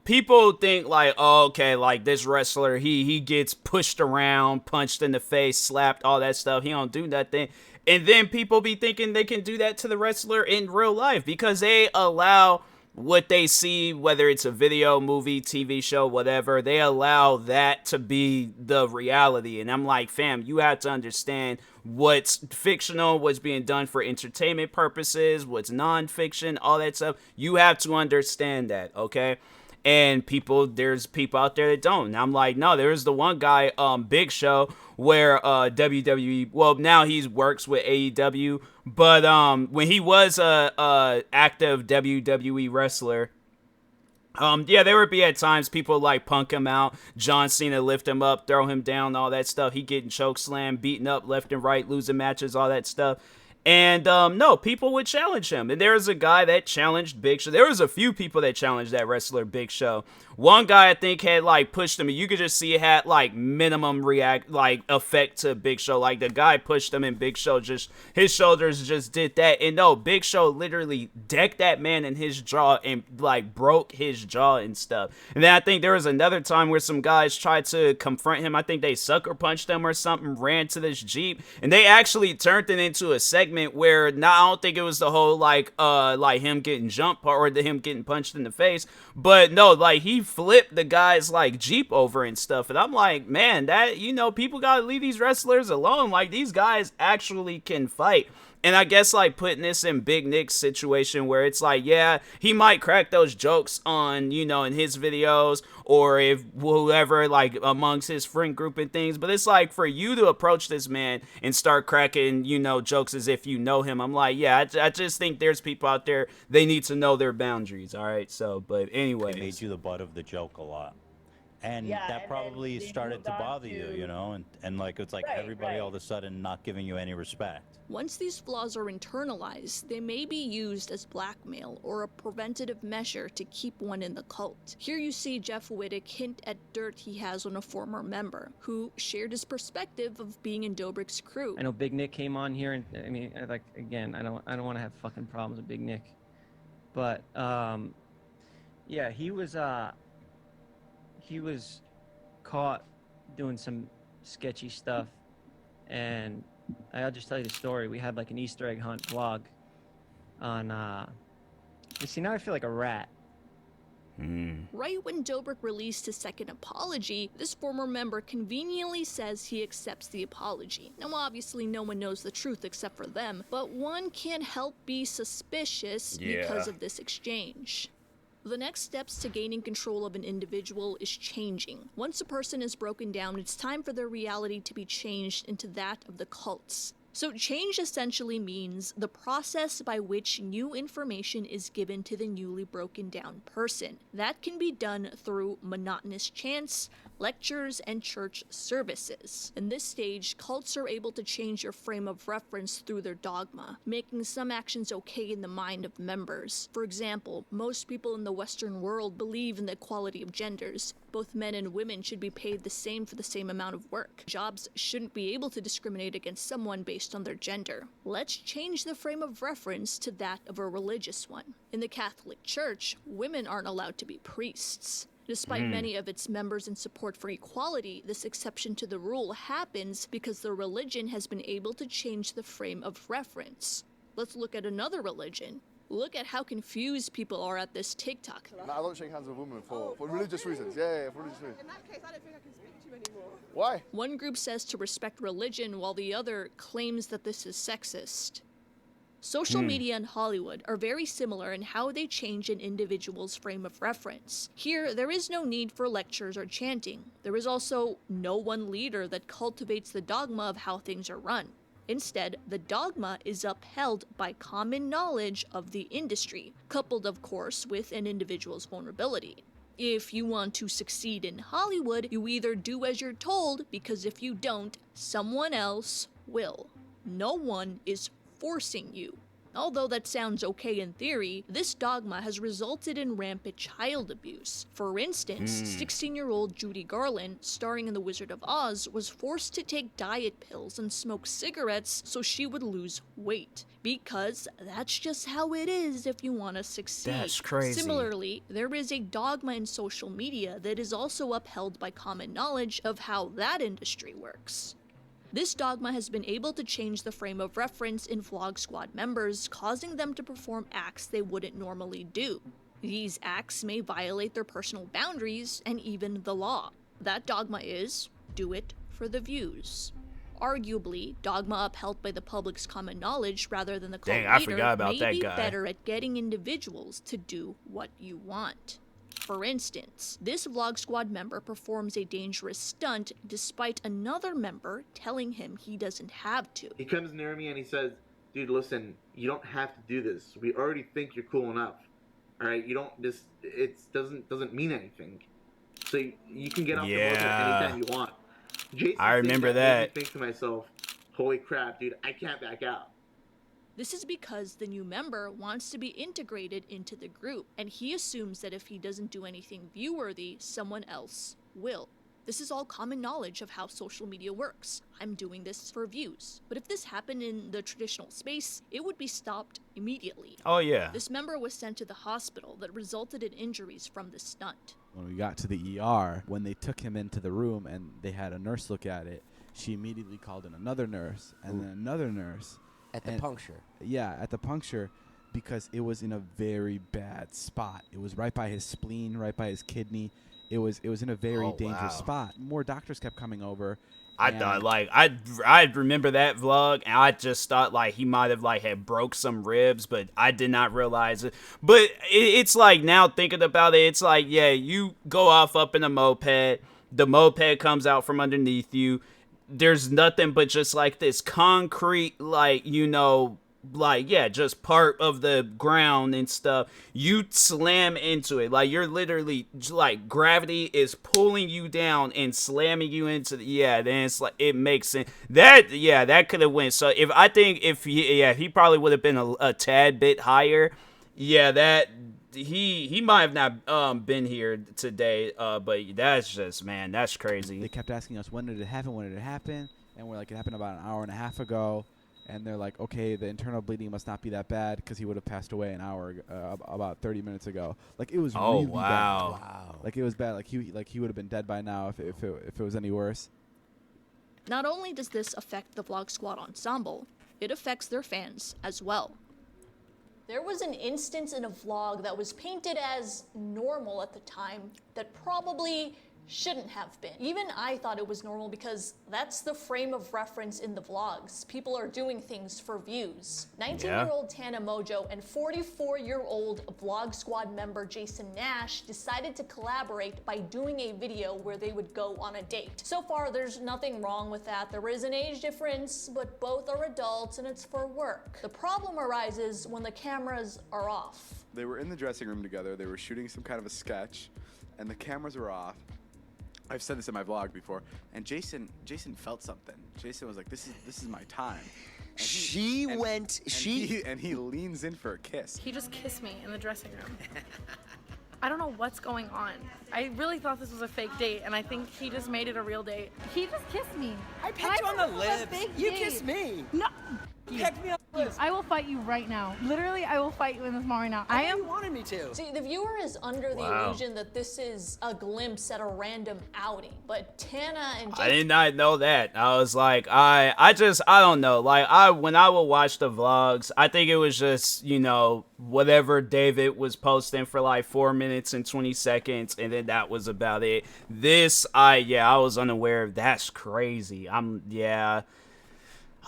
People think like, oh, okay, like this wrestler, he gets pushed around, punched in the face, slapped, all that stuff. He don't do nothing. And then people be thinking they can do that to the wrestler in real life because they allow what they see, whether it's a video, movie, TV show, whatever, they allow that to be the reality. And I'm like, fam, you have to understand what's fictional, what's being done for entertainment purposes, what's non-fiction, all that stuff. You have to understand that, okay? And there's people out there that don't. And I'm like, no, there's the one guy, Big Show, where WWE, well, now he works with AEW, but when he was a active WWE wrestler, yeah, there would be at times people like punk him out, John Cena lift him up, throw him down, all that stuff. He getting chokeslammed, beaten up left and right, losing matches, all that stuff. And no, people would challenge him. And there was a guy that challenged Big Show. There was a few people that challenged that wrestler Big Show. One guy I think had like pushed him, and you could just see it had like minimum effect to Big Show. Like the guy pushed him, and Big Show just his shoulders just did that. And no, Big Show literally decked that man in his jaw and like broke his jaw and stuff. And then I think there was another time where some guys tried to confront him. I think they sucker punched him or something, ran to this Jeep, and they actually turned it into a segment where now I don't think it was the whole like him getting jumped or him getting punched in the face, but no, like he flipped the guy's like Jeep over and stuff. And I'm like, man, that, you know, people gotta leave these wrestlers alone. Like these guys actually can fight. And I guess like putting this in Big Nick's situation where it's like, yeah, he might crack those jokes on, you know, in his videos or if whoever, like amongst his friend group and things. But it's like for you to approach this man and start cracking, you know, jokes as if you know him. I'm like, yeah, I just think there's people out there, they need to know their boundaries. All right. So, but anyway.
It made you the butt of the joke a lot. And
Yeah,
that
and
probably
then they
started
moved
to
on
bother you,
to-
you know, and like it's like
Right,
everybody
right.
all of a sudden not giving you any respect.
Once these flaws are internalized, they may be used as blackmail or a preventative measure to keep one in the cult. Here you see Jeff Wittick hint at dirt he has on a former member, who shared his perspective of being in Dobrik's crew.
I know Big Nick came on here, and I mean, like again, I don't want to have fucking problems with Big Nick, but yeah, he was caught doing some sketchy stuff, and I'll just tell you the story. We had like an Easter egg hunt vlog on You see, now I feel like a rat.
Right when Dobrik released his second apology, this former member conveniently says he accepts the apology. Now obviously no one knows the truth except for them, but one can't help be suspicious because of this exchange. The next steps to gaining control of an individual is changing. Once a person is broken down, it's time for their reality to be changed into that of the cults. So change essentially means the process by which new information is given to the newly broken down person. That can be done through monotonous chants, lectures, and church services. In this stage, cults are able to change your frame of reference through their dogma, making some actions okay in the mind of members. For example, most people in the Western world believe in the equality of genders. Both men and women should be paid the same for the same amount of work. Jobs shouldn't be able to discriminate against someone based on their gender. Let's change the frame of reference to that of a religious one. In the Catholic Church, women aren't allowed to be priests. Despite many of its members in support for equality, this exception to the rule happens because the religion has been able to change the frame of reference. Let's look at another religion. Look at how confused people are at this TikTok.
No, I don't shake hands with women for religious reasons. Yeah, for religious reasons.
In that case, I don't think I can speak to you anymore.
Why?
One group says to respect religion, while the other claims that this is sexist. Social media and Hollywood are very similar in how they change an individual's frame of reference. Here, there is no need for lectures or chanting. There is also no one leader that cultivates the dogma of how things are run. Instead, the dogma is upheld by common knowledge of the industry, coupled, of course, with an individual's vulnerability. If you want to succeed in Hollywood, you either do as you're told, because if you don't, someone else will. No one is forcing you. Although that sounds okay in theory, this dogma has resulted in rampant child abuse. For instance, 16-year-old Judy Garland, starring in The Wizard of Oz, was forced to take diet pills and smoke cigarettes so she would lose weight. Because that's just how it is if you want to succeed.
That's crazy.
Similarly, there is a dogma in social media that is also upheld by common knowledge of how that industry works. This dogma has been able to change the frame of reference in Vlog Squad members, causing them to perform acts they wouldn't normally do. These acts may violate their personal boundaries and even the law. That dogma is, do it for the views. Arguably, dogma upheld by the public's common knowledge rather than the cult leader
I forgot about
may
that
be
guy.
better at getting individuals to do what you want. For instance, this Vlog Squad member performs a dangerous stunt despite another member telling him he doesn't have to.
He comes near me and he says, dude, listen, you don't have to do this. We already think you're cool enough. All right, you don't just, it doesn't mean anything. So you can get off the boat anytime you want. Jason,
I remember that.
I think to myself, holy crap, dude, I can't back out.
This is because the new member wants to be integrated into the group, and he assumes that if he doesn't do anything view-worthy, someone else will. This is all common knowledge of how social media works. I'm doing this for views. But if this happened in the traditional space, it would be stopped immediately.
Oh, yeah.
This member was sent to the hospital that resulted in injuries from the stunt.
When we got to the ER, when they took him into the room and they had a nurse look at it, she immediately called in another nurse and then another nurse.
At the puncture.
Yeah, at the puncture, because it was in a very bad spot. It was right by his spleen, right by his kidney. It was in a very dangerous spot. More doctors kept coming over.
I thought I remember that vlog, and I just thought like he might have like had broke some ribs, but I did not realize it. But it's like now thinking about it, it's like you go off up in a moped, the moped comes out from underneath you. There's nothing but just like this concrete, just part of the ground and stuff. You slam into it. Like you're literally like gravity is pulling you down and slamming you into then it's like it makes sense. That could have went. So if he probably would have been a tad bit higher. He might have not been here today, but that's just, man, that's crazy.
They kept asking us, when did it happen? And we're like, it happened about an hour and a half ago. And they're like, okay, the internal bleeding must not be that bad because he would have passed away an hour, about 30 minutes ago. Like, it was really bad. Wow. Like, it was bad. Like, he would have been dead by now if it was any worse.
Not only does this affect the Vlog Squad ensemble, it affects their fans as well. There was an instance in a vlog that was painted as normal at the time that probably shouldn't have been. Even I thought it was normal because that's the frame of reference in the vlogs. People are doing things for views. 19-year-old Tana Mojo and 44-year-old Vlog Squad member Jason Nash decided to collaborate by doing a video where they would go on a date. So far, there's nothing wrong with that. There is an age difference, but both are adults and it's for work. The problem arises when the cameras are off.
They were in the dressing room together. They were shooting some kind of a sketch, and the cameras were off. I've said this in my vlog before, and Jason felt something. Jason was like, "This is my time." And he leans in for a kiss.
He just kissed me in the dressing room. I don't know what's going on. I really thought this was a fake date, and I think he just made it a real date. He just kissed me.
I pecked you on the lips. You kissed me.
No.
You pecked me on the lips.
I will fight you right now. Literally, I will fight you in this moment right now.
I you wanted me to.
See, the viewer is under the illusion that this is a glimpse at a random outing, but Tana and
I did not know that. I was like, I don't know. Like, when I would watch the vlogs, I think it was just, you know, whatever David was posting for like 4 minutes and 20 seconds, and then that was about it. This, I was unaware of. That's crazy. I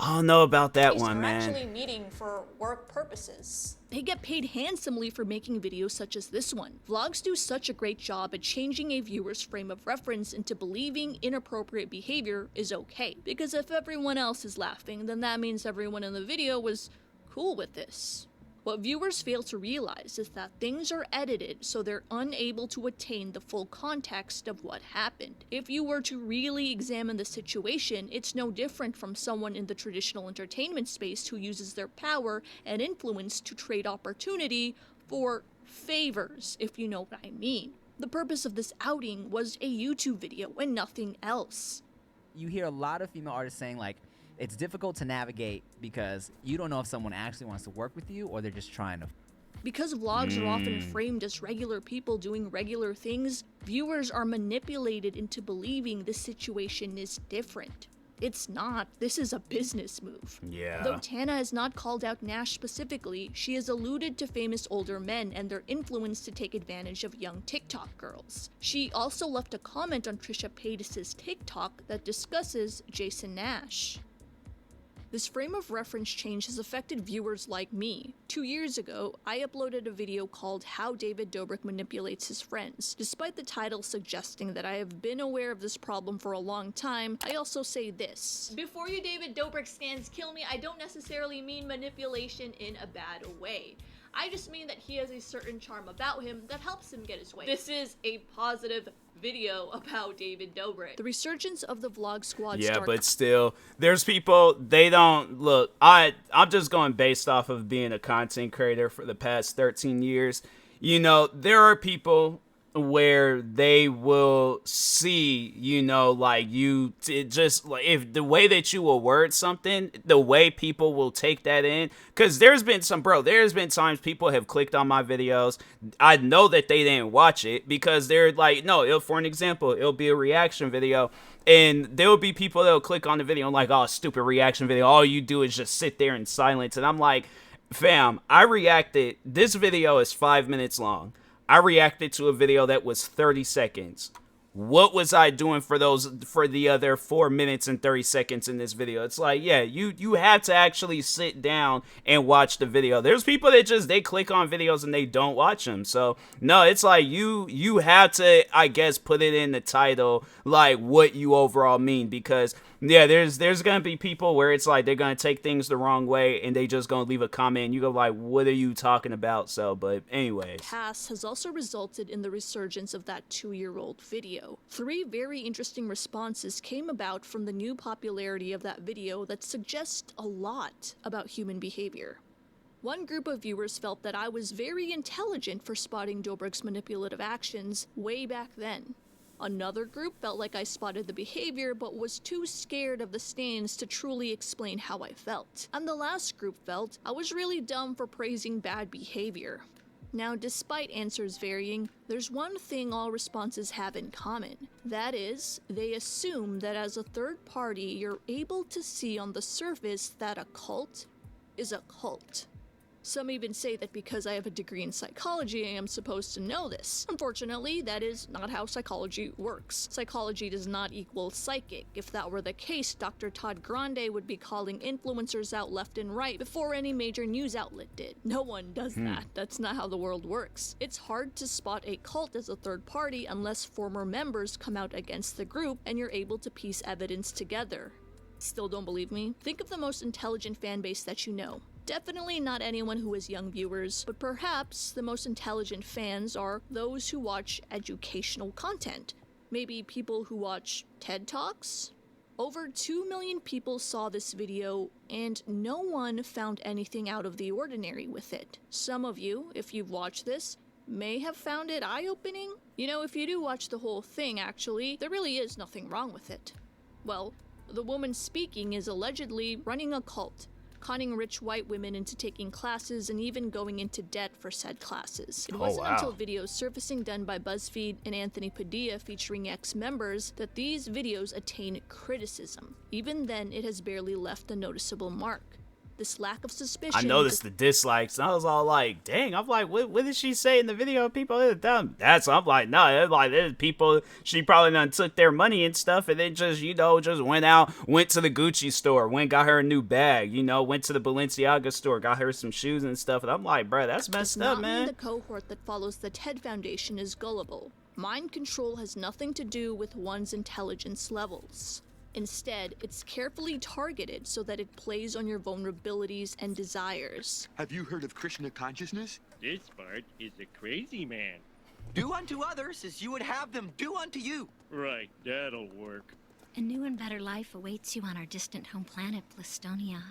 don't know about that one, man.
Actually meeting for work purposes. They get paid handsomely for making videos such as this one. Vlogs do such a great job at changing a viewer's frame of reference into believing inappropriate behavior is okay. Because if everyone else is laughing, then that means everyone in the video was cool with this. What viewers fail to realize is that things are edited so they're unable to attain the full context of what happened. If you were to really examine the situation, it's no different from someone in the traditional entertainment space who uses their power and influence to trade opportunity for favors, if you know what I mean. The purpose of this outing was a YouTube video and nothing else.
You hear a lot of female artists saying, like, it's difficult to navigate because you don't know if someone actually wants to work with you or they're just trying to.
Because vlogs are often framed as regular people doing regular things, viewers are manipulated into believing the situation is different. It's not. This is a business move.
Yeah.
Though Tana has not called out Nash specifically, she has alluded to famous older men and their influence to take advantage of young TikTok girls. She also left a comment on Trisha Paytas' TikTok that discusses Jason Nash. This frame of reference change has affected viewers like me. 2 years ago, I uploaded a video called How David Dobrik Manipulates His Friends. Despite the title suggesting that I have been aware of this problem for a long time, I also say this. Before you David Dobrik stands kill me, I don't necessarily mean manipulation in a bad way. I just mean that he has a certain charm about him that helps him get his way. This is a positive video about David Dobrik. The resurgence of the Vlog Squad
but still, there's people, they don't, look, I'm just going based off of being a content creator for the past 13 years. You know, there are people where they will see, you know, like just like if the way that you will word something, the way people will take that in, because there's been times people have clicked on my videos. I know that they didn't watch it because they're like, no, for an example, it'll be a reaction video. And there'll be people that'll click on the video and like, oh, stupid reaction video. All you do is just sit there in silence. And I'm like, fam, I reacted. This video is 5 minutes long. I reacted to a video that was 30 seconds. What was I doing for the other 4 minutes and 30 seconds in this video? It's like, yeah, you have to actually sit down and watch the video. There's people that they click on videos and they don't watch them. So no, it's like you have to, I guess, put it in the title, like what you overall mean, because yeah, there's gonna be people where it's like they're gonna take things the wrong way and they just gonna leave a comment and you go like, what are you talking about? So, but anyways.
Pass has also resulted in the resurgence of that 2-year-old video. 3 very interesting responses came about from the new popularity of that video that suggest a lot about human behavior. One group of viewers felt that I was very intelligent for spotting Dobrik's manipulative actions way back then. Another group felt like I spotted the behavior but was too scared of the stains to truly explain how I felt. And the last group felt I was really dumb for praising bad behavior. Now, despite answers varying, there's one thing all responses have in common. That is, they assume that as a third party, you're able to see on the surface that a cult is a cult. Some even say that because I have a degree in psychology, I am supposed to know this. Unfortunately, that is not how psychology works. Psychology does not equal psychic. If that were the case, Dr. Todd Grande would be calling influencers out left and right before any major news outlet did. No one does that. That's not how the world works. It's hard to spot a cult as a third party unless former members come out against the group and you're able to piece evidence together. Still don't believe me? Think of the most intelligent fan base that you know. Definitely not anyone who is young viewers, but perhaps the most intelligent fans are those who watch educational content. Maybe people who watch TED Talks? Over 2 million people saw this video, and no one found anything out of the ordinary with it. Some of you, if you've watched this, may have found it eye-opening. You know, if you do watch the whole thing, actually, there really is nothing wrong with it. Well, the woman speaking is allegedly running a cult, conning rich white women into taking classes and even going into debt for said classes. It wasn't until videos surfacing done by BuzzFeed and Anthony Padilla featuring ex-members that these videos attain criticism. Even then, it has barely left a noticeable mark. This lack of suspicion.
I noticed the dislikes, and I was all like, dang, I'm like, what did she say in the video? People are dumb. I'm like, no, it's like, there's people, she probably done took their money and stuff, and then just, you know, just went to the Gucci store, got her a new bag, you know, went to the Balenciaga store, got her some shoes and stuff, and I'm like, bro, that's messed up, man.
The cohort that follows the TED Foundation is gullible. Mind control has nothing to do with one's intelligence levels. Instead, it's carefully targeted so that it plays on your vulnerabilities and desires.
Have you heard of Krishna consciousness?
This part is a crazy man.
Do unto others as you would have them do unto you.
Right, that'll work.
A new and better life awaits you on our distant home planet, Blistonia.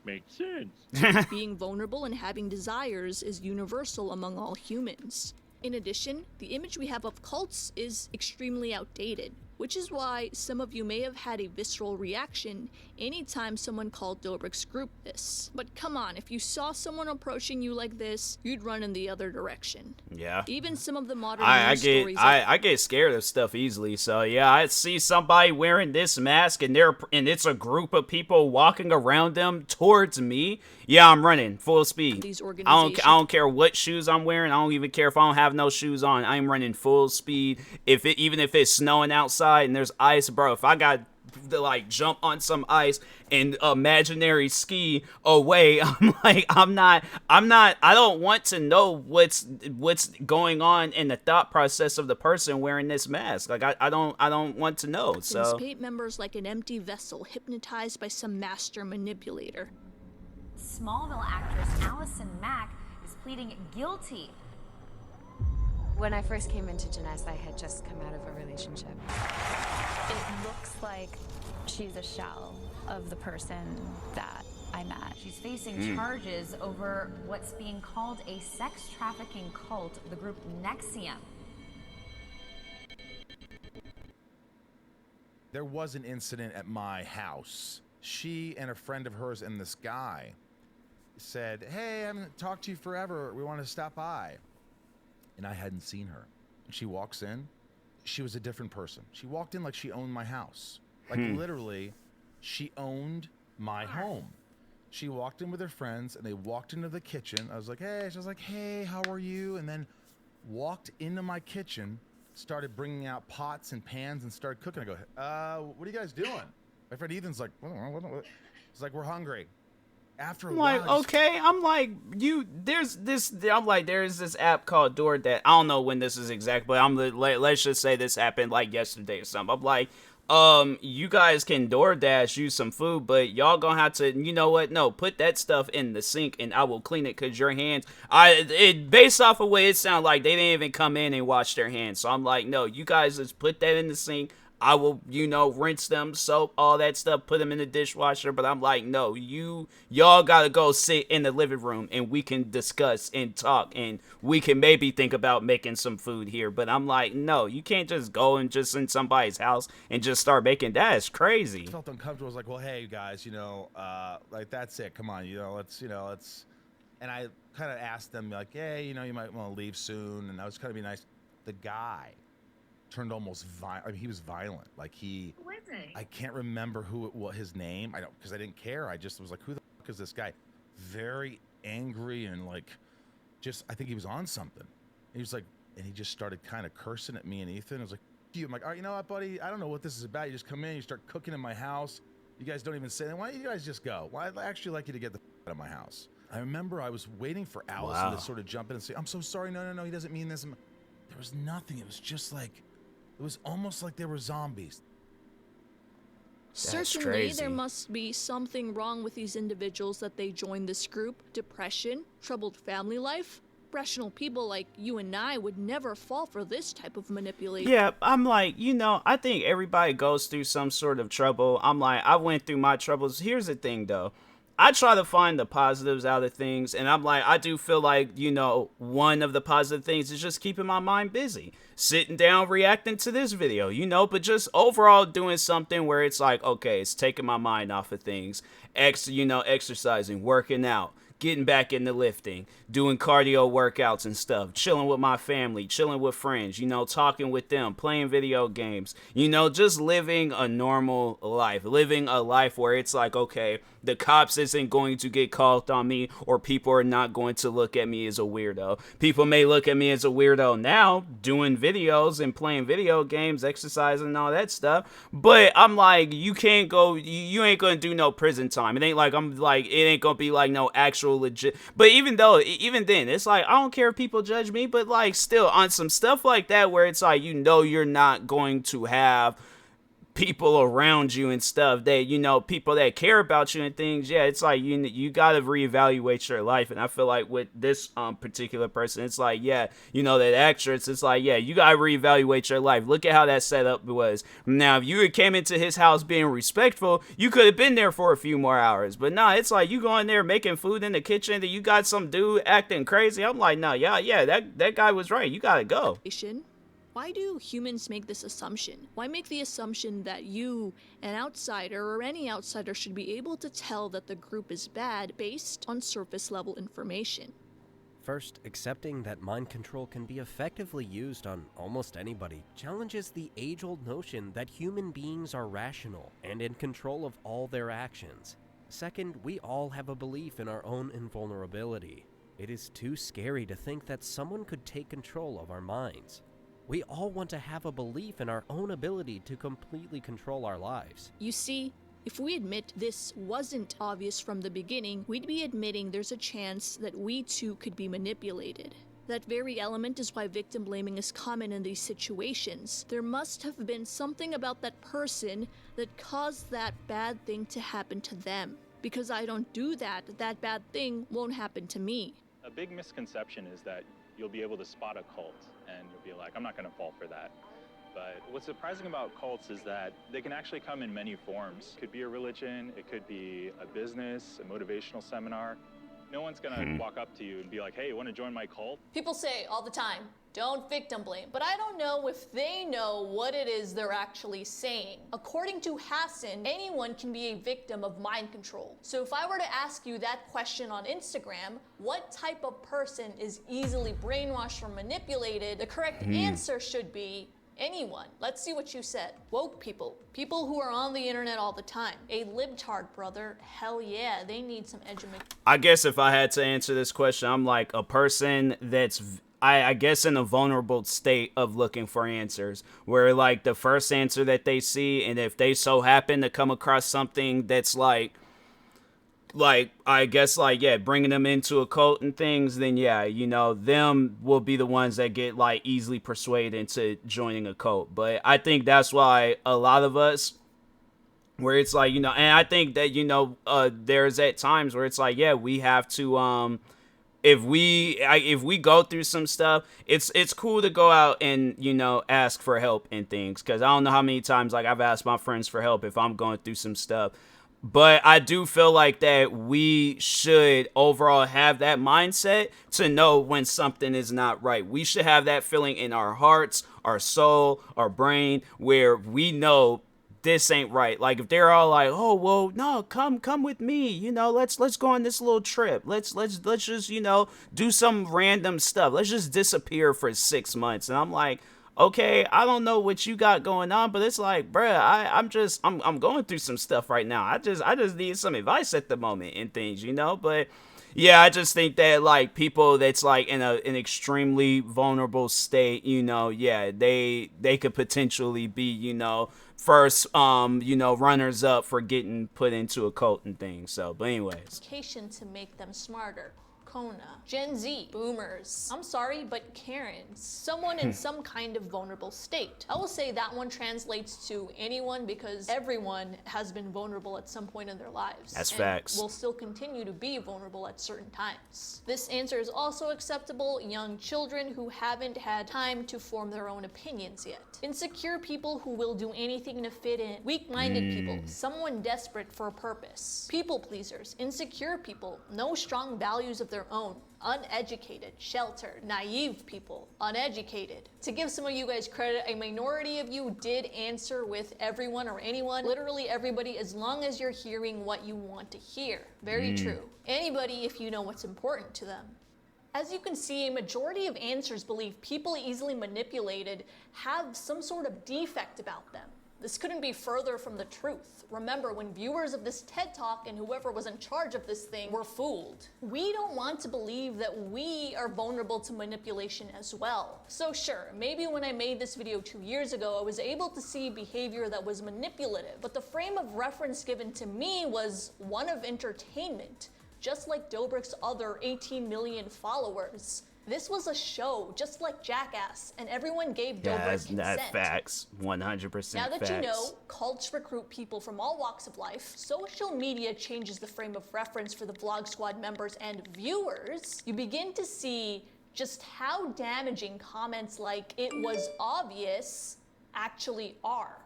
Makes sense.
Being vulnerable and having desires is universal among all humans. In addition, the image we have of cults is extremely outdated, which is why some of you may have had a visceral reaction anytime someone called Dobrik's group this. But come on, if you saw someone approaching you like this, you'd run in the other direction.
Yeah.
Even some of the modern
stories. I get scared of stuff easily. So yeah, I see somebody wearing this mask and it's a group of people walking around them towards me. Yeah, I'm running full speed. I don't care what shoes I'm wearing. I don't even care if I don't have no shoes on. I'm running full speed. Even if it's snowing outside and there's ice, bro, if I got to like jump on some ice and imaginary ski away, I'm like, I don't want to know what's going on in the thought process of the person wearing this mask. Like I don't want to know. So
paint members like an empty vessel hypnotized by some master manipulator.
Smallville actress Allison Mack is pleading guilty.
When I first came into Jeunesse, I had just come out of a relationship.
It looks like she's a shell of the person that I met. She's facing charges over what's being called a sex trafficking cult, the group Nexium.
There was an incident at my house. She and a friend of hers and this guy said, hey, I haven't talked to you forever. We want to stop by. And I hadn't seen her. She walks in. She was a different person. She walked in like she owned my house. Like literally, she owned my home. She walked in with her friends and they walked into the kitchen. I was like, hey. She was like, hey, how are you? And then walked into my kitchen, started bringing out pots and pans and started cooking. I go, what are you guys doing? My friend Ethan's like, what? He's like, we're hungry. After a while,
like, okay, I'm like, there's this app called DoorDash. I don't know when this is exact, but let's just say this happened like yesterday or something. I'm like, you guys can DoorDash you some food, but y'all gonna have to, you know what? No, put that stuff in the sink and I will clean it, cause your hands, based off of what it sounded like, they didn't even come in and wash their hands. So I'm like, no, you guys just put that in the sink. I will, rinse them, soap, all that stuff, put them in the dishwasher. But I'm like, no, y'all gotta go sit in the living room and we can discuss and talk and we can maybe think about making some food here. But I'm like, no, you can't just go and just in somebody's house and just start making that. It's crazy.
I felt uncomfortable. I was like, well, hey, you guys, like that's it. Come on, let's. And I kind of asked them like, hey, you might want to leave soon. And I was kind of be nice. The guy turned almost violent. I mean, he was violent. Like I can't remember what his name. I don't, because I didn't care. I just was like, who the fuck is this guy? very angry and like, just, I think he was on something. He was like, and he just started kind of cursing at me and Ethan. I was like, you. I'm like, all right, you know what, buddy? I don't know what this is about. You just come in, you start cooking in my house. You guys don't even say that. Why don't you guys just go? Why I'd actually like you to get the out of my house. I remember I was waiting for Allison to sort of jump in and say, I'm so sorry. No, he doesn't mean this. There was nothing. It was just like, it was almost like they were zombies.
Certainly, there must be something wrong with these individuals that they join this group. Depression, troubled family life. Rational people like you and I would never fall for this type of manipulation.
Yeah, I'm like, I think everybody goes through some sort of trouble. I'm like, I went through my troubles. Here's the thing, though. I try to find the positives out of things, and I'm like, I do feel like, one of the positive things is just keeping my mind busy. Sitting down, reacting to this video, but just overall doing something where it's like, okay, it's taking my mind off of things. Exercising, working out, getting back into lifting, doing cardio workouts and stuff, chilling with my family, chilling with friends, talking with them, playing video games, just living a normal life, living a life where it's like, okay, the cops isn't going to get called on me, or people are not going to look at me as a weirdo. People may look at me as a weirdo now, doing videos and playing video games, exercising and all that stuff, but I'm like, you ain't gonna do no prison time. It ain't like, it ain't gonna be like no actual legit, but even then, it's like, I don't care if people judge me, but like, still, on some stuff like that where it's like, you're not going to have people around you and stuff that, people that care about you and things, yeah, it's like, you gotta reevaluate your life. And I feel like with this particular person, it's like, yeah, that actress, it's like, yeah, you gotta reevaluate your life. Look at how that setup was. Now, if you had came into his house being respectful, you could have been there for a few more hours, but nah, it's like, you go in there making food in the kitchen, that you got some dude acting crazy. I'm like, no, yeah, that guy was right, you gotta go.
Why do humans make this assumption? Why make the assumption that you, an outsider, or any outsider should be able to tell that the group is bad based on surface level information?
First, accepting that mind control can be effectively used on almost anybody challenges the age-old notion that human beings are rational and in control of all their actions. Second, we all have a belief in our own invulnerability. It is too scary to think that someone could take control of our minds. We all want to have a belief in our own ability to completely control our lives.
You see, if we admit this wasn't obvious from the beginning, we'd be admitting there's a chance that we too could be manipulated. That very element is why victim blaming is common in these situations. There must have been something about that person that caused that bad thing to happen to them. Because I don't do that, that bad thing won't happen to me.
A big misconception is that you'll be able to spot a cult and you'll be like, I'm not going to fall for that. But what's surprising about cults is that they can actually come in many forms. It could be a religion, it could be a business, a motivational seminar. No one's going to walk up to you and be like, hey, you want to join my cult?
People say all the time, don't victim blame, but I don't know if they know what it is they're actually saying. According to Hassan, anyone can be a victim of mind control. So if I were to ask you that question on Instagram, what type of person is easily brainwashed or manipulated, the correct answer should be anyone. Let's see what you said. Woke people. People who are on the internet all the time. A libtard, brother. Hell yeah, they need some education.
I guess if I had to answer this question, I'm like a person that's, I guess, in a vulnerable state of looking for answers, where like the first answer that they see, and if they so happen to come across something that's like I guess like, yeah, bringing them into a cult and things, then yeah, them will be the ones that get like easily persuaded into joining a cult. But I think that's why a lot of us, where it's like, and I think that, there's at times where it's like, yeah, we have to, if we go through some stuff, it's cool to go out and, ask for help and things. Cause I don't know how many times like I've asked my friends for help if I'm going through some stuff. But I do feel like that we should overall have that mindset to know when something is not right. We should have that feeling in our hearts, our soul, our brain, where we know this ain't right. Like if they're all like, oh, well, no, come with me. Let's go on this little trip. Let's just, do some random stuff. Let's just disappear for 6 months. And I'm like, okay, I don't know what you got going on, but it's like, bruh, I'm going through some stuff right now. I just need some advice at the moment and things, you know. But yeah, I just think that like people that's like in an extremely vulnerable state, you know, yeah, they could potentially be, you know, first you know, runners up for getting put into a cult and things. So, but anyways,
To make them smarter. Kona, Gen Z, boomers, I'm sorry, but Karens, someone in some kind of vulnerable state. I will say that one translates to anyone because everyone has been vulnerable at some point in their lives.
That's
and
facts.
will still continue to be vulnerable at certain times. This answer is also acceptable young children who haven't had time to form their own opinions yet. Insecure people who will do anything to fit in. Weak-minded people, someone desperate for a purpose. People pleasers, insecure people, no strong values of their own, uneducated, sheltered, naive people, uneducated. To give some of you guys credit, a minority of you did answer with everyone or anyone, literally everybody, as long as you're hearing what you want to hear. Very true. Anybody if you know what's important to them. As you can see, a majority of answers believe people easily manipulated have some sort of defect about them. This couldn't be further from the truth. Remember, when viewers of this TED Talk and whoever was in charge of this thing were fooled. We don't want to believe that we are vulnerable to manipulation as well. So sure, maybe when I made this video 2 years ago, I was able to see behavior that was manipulative, but the frame of reference given to me was one of entertainment, just like Dobrik's other 18 million followers. This was a show, just like Jackass, and everyone gave Dobrik consent.
That's facts. 100% facts.
Now that you know, cults recruit people from all walks of life, social media changes the frame of reference for the Vlog Squad members and viewers, you begin to see just how damaging comments like "it was obvious" actually are.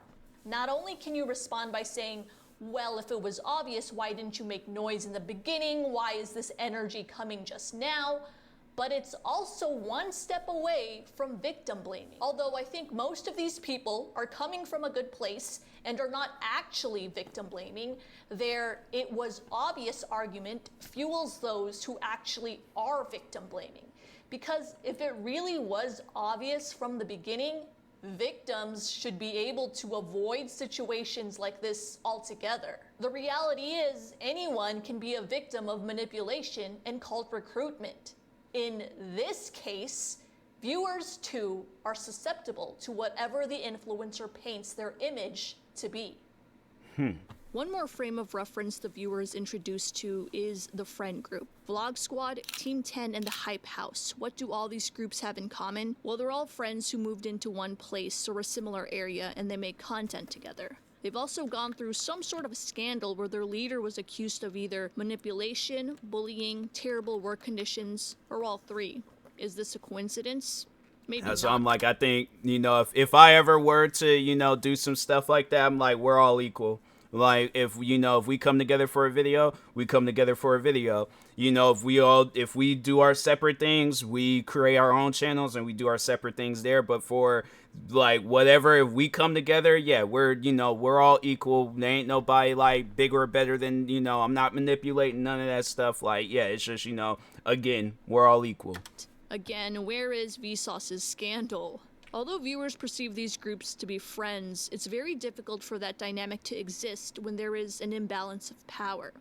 Not only can you respond by saying, well, if it was obvious, why didn't you make noise in the beginning? Why is this energy coming just now? But it's also one step away from victim blaming. Although I think most of these people are coming from a good place and are not actually victim blaming, their "it was obvious" argument fuels those who actually are victim blaming. Because if it really was obvious from the beginning, victims should be able to avoid situations like this altogether. The reality is, anyone can be a victim of manipulation and cult recruitment. In this case, viewers too are susceptible to whatever the influencer paints their image to be. One more frame of reference the viewer is introduced to is the friend group. Vlog Squad, Team 10, and the Hype House. What do all these groups have in common? Well, they're all friends who moved into one place or a similar area and they make content together. They've also gone through some sort of a scandal where their leader was accused of either manipulation, bullying, terrible work conditions, or all three. Is this a coincidence? Maybe not.
So I'm like, I think, you know, if I ever were to, you know, do some stuff like that, I'm like, we're all equal. Like, if, you know, if we come together for a video, we come together for a video. You know, if we do our separate things, we create our own channels and we do our separate things there. But for like whatever, if we come together, yeah, we're all equal. There ain't nobody like bigger or better than, you know, I'm not manipulating none of that stuff. Like, yeah, it's just, you know, again, we're all equal.
Again, where is Vsauce's scandal? Although viewers perceive these groups to be friends, it's very difficult for that dynamic to exist when there is an imbalance of power.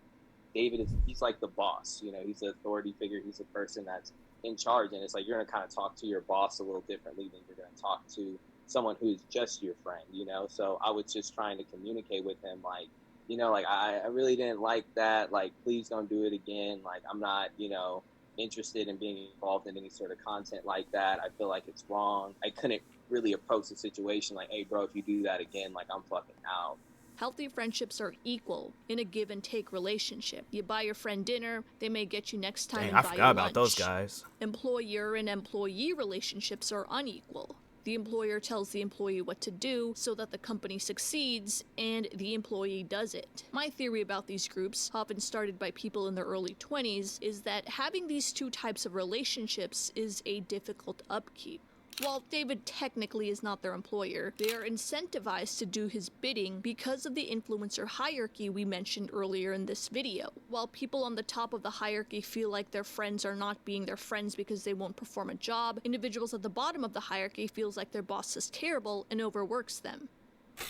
David he's like the boss, you know, he's the authority figure, he's the person that's in charge, and it's like you're gonna kind of talk to your boss a little differently than you're gonna talk to someone who's just your friend, you know. So I was just trying to communicate with him, like, you know, like I really didn't like that, like please don't do it again, like I'm not, you know, interested in being involved in any sort of content like that. I feel like it's wrong. I couldn't really approach the situation like, hey bro, if you do that again, like I'm fucking out.
Healthy friendships are equal in a give and take relationship. You buy your friend dinner, they may get you next time and buy you lunch.
I forgot about those guys.
Employer and employee relationships are unequal. The employer tells the employee what to do so that the company succeeds, and the employee does it. My theory about these groups, often started by people in their early 20s, is that having these two types of relationships is a difficult upkeep. While David technically is not their employer, they are incentivized to do his bidding because of the influencer hierarchy we mentioned earlier in this video. While people on the top of the hierarchy feel like their friends are not being their friends because they won't perform a job, individuals at the bottom of the hierarchy feels like their boss is terrible and overworks them.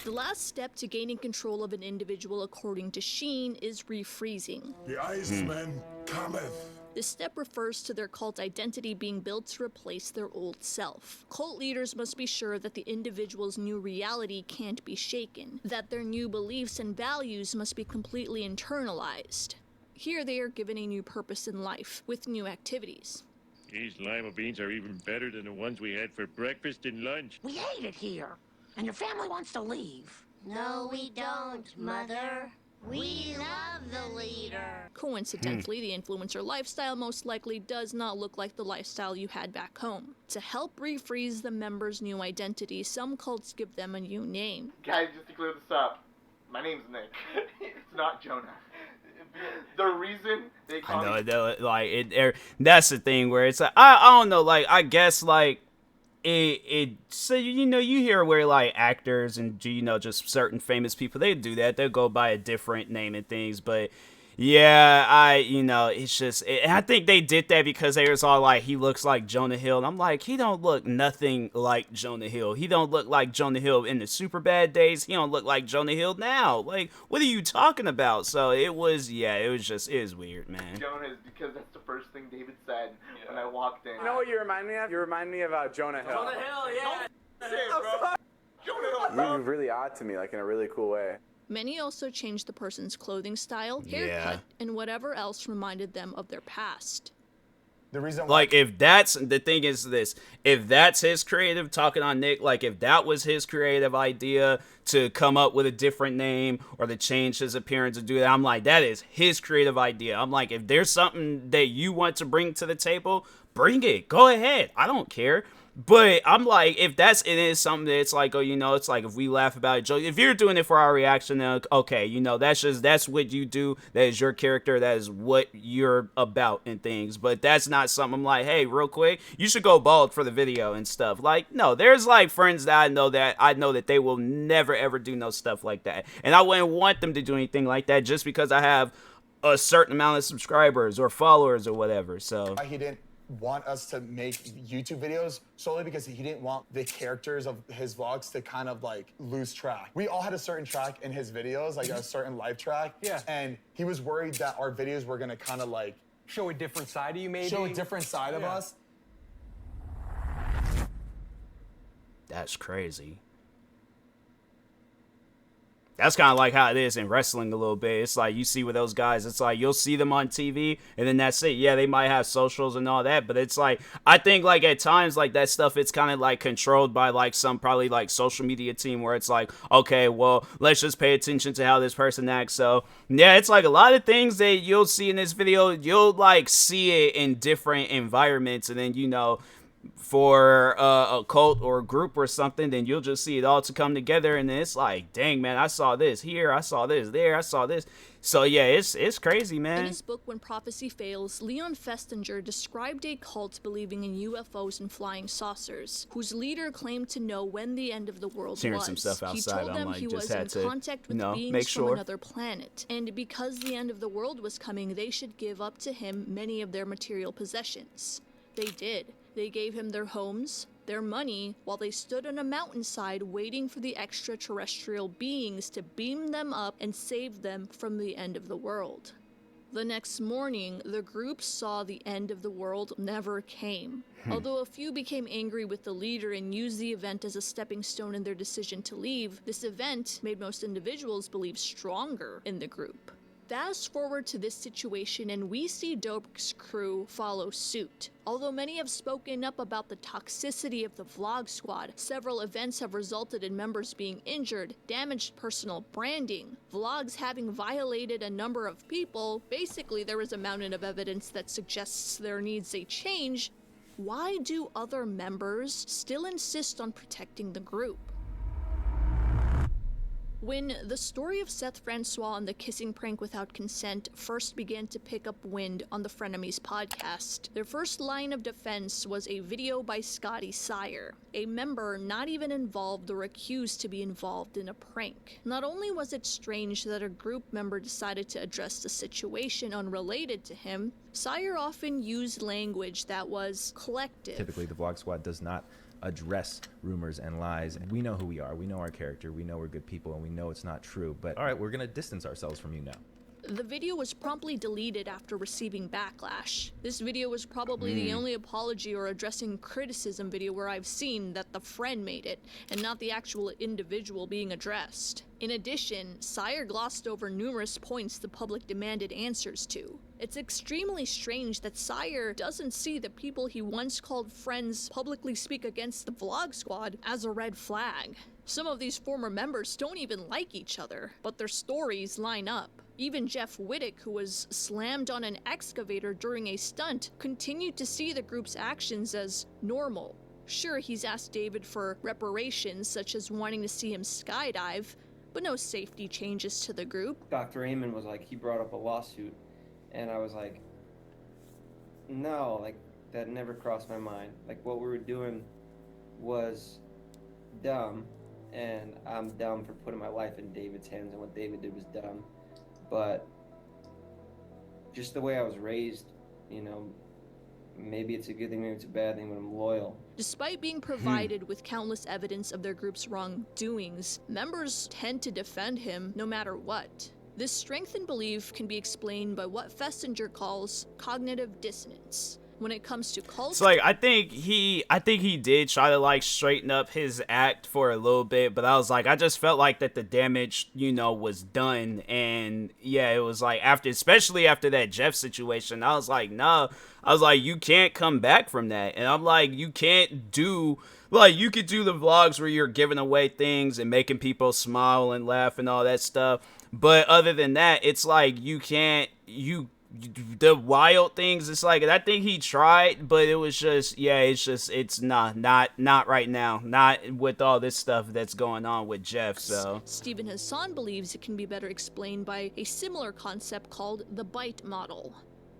The last step to gaining control of an individual, according to Sheen, is refreezing.
The Iceman cometh.
This step refers to their cult identity being built to replace their old self. Cult leaders must be sure that the individual's new reality can't be shaken, that their new beliefs and values must be completely internalized. Here they are given a new purpose in life, with new activities.
These lima beans are even better than the ones we had for breakfast and lunch.
We hate it here, and your family wants to leave.
No, we don't, Mother. We love the leader.
Coincidentally, the influencer lifestyle most likely does not look like the lifestyle you had back home. To help refreeze the members' new identity, some cults give them a new name.
Guys, just to clear this up, my name's Nick. It's not Jonah. The reason they call me...
that's the thing where it's like, I don't know, like, I guess, like, so you know, you hear where like actors and, you know, just certain famous people, they do that, they'll go by a different name and things, but yeah, you know, it's just, I think they did that because they was all like, he looks like Jonah Hill, and I'm like, he don't look nothing like Jonah Hill. He don't look like Jonah Hill in the super bad days. He don't look like Jonah Hill now. Like, what are you talking about? So it was weird, man.
Jonah is because that's the first thing David said when I walked in.
You know what you remind me of? You remind me of Jonah Hill.
Jonah Hill, yeah.
You're really odd to me, like in a really cool way.
Many also changed the person's clothing style, haircut, and whatever else reminded them of their past.
The reason
like, if that's the thing is this, if that's his creative, talking on Nick, like if that was his creative idea to come up with a different name or to change his appearance to do that, I'm like, that is his creative idea. I'm like, if there's something that you want to bring to the table, bring it. Go ahead. I don't care. But I'm like, if it is something that it's like, oh, you know, it's like if we laugh about it, joke, if you're doing it for our reaction, then okay, you know, that's what you do. That is your character. That is what you're about and things. But that's not something I'm like, hey, real quick, you should go bald for the video and stuff. Like, no, there's like friends that I know that they will never ever do no stuff like that. And I wouldn't want them to do anything like that just because I have a certain amount of subscribers or followers or whatever. So
he didn't want us to make YouTube videos solely because he didn't want the characters of his vlogs to kind of like lose track. We all had a certain track in his videos, like a certain life track. Yeah. And he was worried that our videos were gonna kind of like
show a different side of you, maybe?
Show a different side of us.
That's crazy. That's kind of like how it is in wrestling a little bit. It's like you see with those guys, it's like you'll see them on TV and then that's it. Yeah, they might have socials and all that, but it's like, I think like at times like that stuff, it's kind of like controlled by like some probably like social media team where it's like, okay, well, let's just pay attention to how this person acts. So yeah, it's like a lot of things that you'll see in this video, you'll like see it in different environments, and then, you know, for a cult or a group or something, then you'll just see it all to come together, and then it's like, dang, man, I saw this here, I saw this there, I saw this. So yeah, it's crazy, man.
In his book, When Prophecy Fails, Leon Festinger described a cult believing in UFOs and flying saucers, whose leader claimed to know when the end of the world
hearing
was.
some stuff outside,
he told them he was in contact with beings from another planet, and because the end of the world was coming, they should give up to him many of their material possessions. They did. They gave him their homes, their money, while they stood on a mountainside waiting for the extraterrestrial beings to beam them up and save them from the end of the world. The next morning, the group saw the end of the world never came. Although a few became angry with the leader and used the event as a stepping stone in their decision to leave, this event made most individuals believe stronger in the group. Fast forward to this situation and we see Dobrik's crew follow suit. Although many have spoken up about the toxicity of the Vlog Squad, several events have resulted in members being injured, damaged personal branding, vlogs having violated a number of people. Basically, there is a mountain of evidence that suggests there needs a change. Why do other members still insist on protecting the group? When the story of Seth Francois and the kissing prank without consent first began to pick up wind on the Frenemies podcast, their first line of defense was a video by Scotty Sire, a member not even involved or accused to be involved in a prank. Not only was it strange that a group member decided to address the situation unrelated to him, Sire often used language that was collective.
Typically, the Vlog Squad does not address rumors and lies. We know who we are, we know our character, we know we're good people, and we know it's not true. But all right, we're gonna distance ourselves from you now.
The video was promptly deleted after receiving backlash. This video was probably the only apology or addressing criticism video where I've seen that the friend made it, and not the actual individual being addressed. In addition, Sire glossed over numerous points the public demanded answers to. It's extremely strange that Sire doesn't see the people he once called friends publicly speak against the Vlog Squad as a red flag. Some of these former members don't even like each other, but their stories line up. Even Jeff Wittick, who was slammed on an excavator during a stunt, continued to see the group's actions as normal. Sure, he's asked David for reparations, such as wanting to see him skydive, but no safety changes to the group.
Dr. Amon was like, he brought up a lawsuit, and I was like, no, like, that never crossed my mind. Like, what we were doing was dumb, and I'm dumb for putting my life in David's hands, and what David did was dumb. But just the way I was raised, you know, maybe it's a good thing, maybe it's a bad thing, but I'm loyal.
Despite being provided with countless evidence of their group's wrongdoings, members tend to defend him no matter what. This strength in belief can be explained by what Festinger calls cognitive dissonance. When it comes to cults,
it's like I think he did try to like straighten up his act for a little bit, but I just felt like that the damage, you know, was done. And yeah, it was like especially after that Jeff situation, I was like, no, I was like, you can't come back from that. And I'm like, you can't do, like, you could do the vlogs where you're giving away things and making people smile and laugh and all that stuff, but other than that, it's like you can't, the wild things, it's like, I think he tried, but it was just, yeah, it's not right now, not with all this stuff that's going on with Jeff. So
Stephen Hassan believes it can be better explained by a similar concept called the bite model.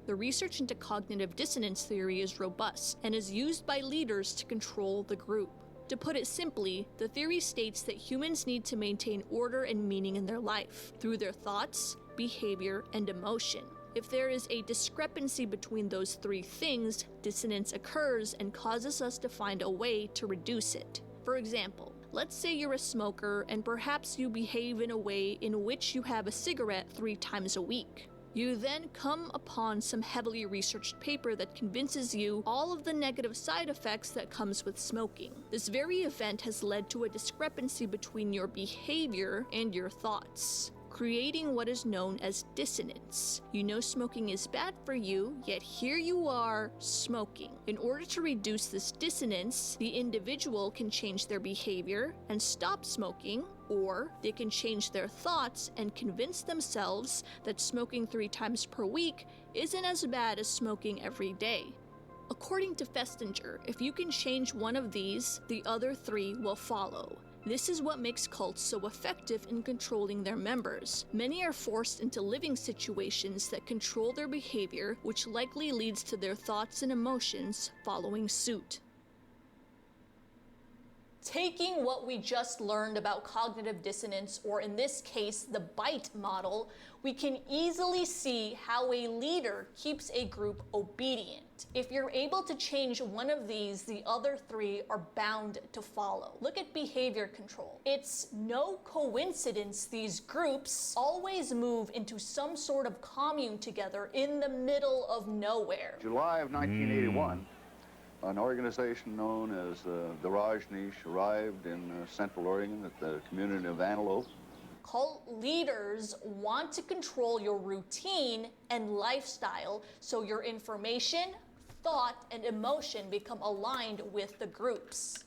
The research into cognitive dissonance theory is robust and is used by leaders to control the group. To put it simply, the theory states that humans need to maintain order and meaning in their life through their thoughts, behavior, and emotion. If there is a discrepancy between those three things, dissonance occurs and causes us to find a way to reduce it. For example, let's say you're a smoker and perhaps you behave in a way in which you have a cigarette 3 times a week. You then come upon some heavily researched paper that convinces you all of the negative side effects that comes with smoking. This very event has led to a discrepancy between your behavior and your thoughts, creating what is known as dissonance. You know smoking is bad for you, yet here you are smoking. In order to reduce this dissonance, the individual can change their behavior and stop smoking, or they can change their thoughts and convince themselves that smoking 3 times per week isn't as bad as smoking every day. According to Festinger, if you can change one of these, the other 3 will follow. This is what makes cults so effective in controlling their members. Many are forced into living situations that control their behavior, which likely leads to their thoughts and emotions following suit. Taking what we just learned about cognitive dissonance, or in this case, the bite model, we can easily see how a leader keeps a group obedient. If you're able to change one of these, the other 3 are bound to follow. Look at behavior control. It's no coincidence these groups always move into some sort of commune together in the middle of nowhere.
July of 1981. An organization known as the Rajneesh arrived in Central Oregon at the community of Antelope.
Cult leaders want to control your routine and lifestyle so your information, thought, and emotion become aligned with the groups.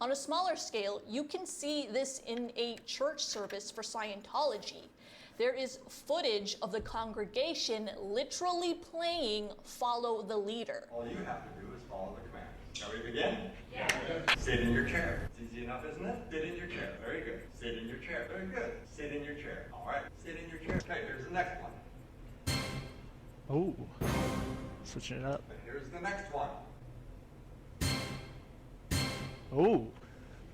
On a smaller scale, you can see this in a church service for Scientology. There is footage of the congregation literally playing "Follow the Leader."
All you have to do is follow the command. Shall we begin? Yeah. Sit in your chair. It's easy enough, isn't it? Sit in your chair. Very good. Sit Sit in your chair. Very good. Sit in your chair. All right. Sit in your chair. Okay, here's the next one.
Oh, switching it up.
And here's the next one.
Oh.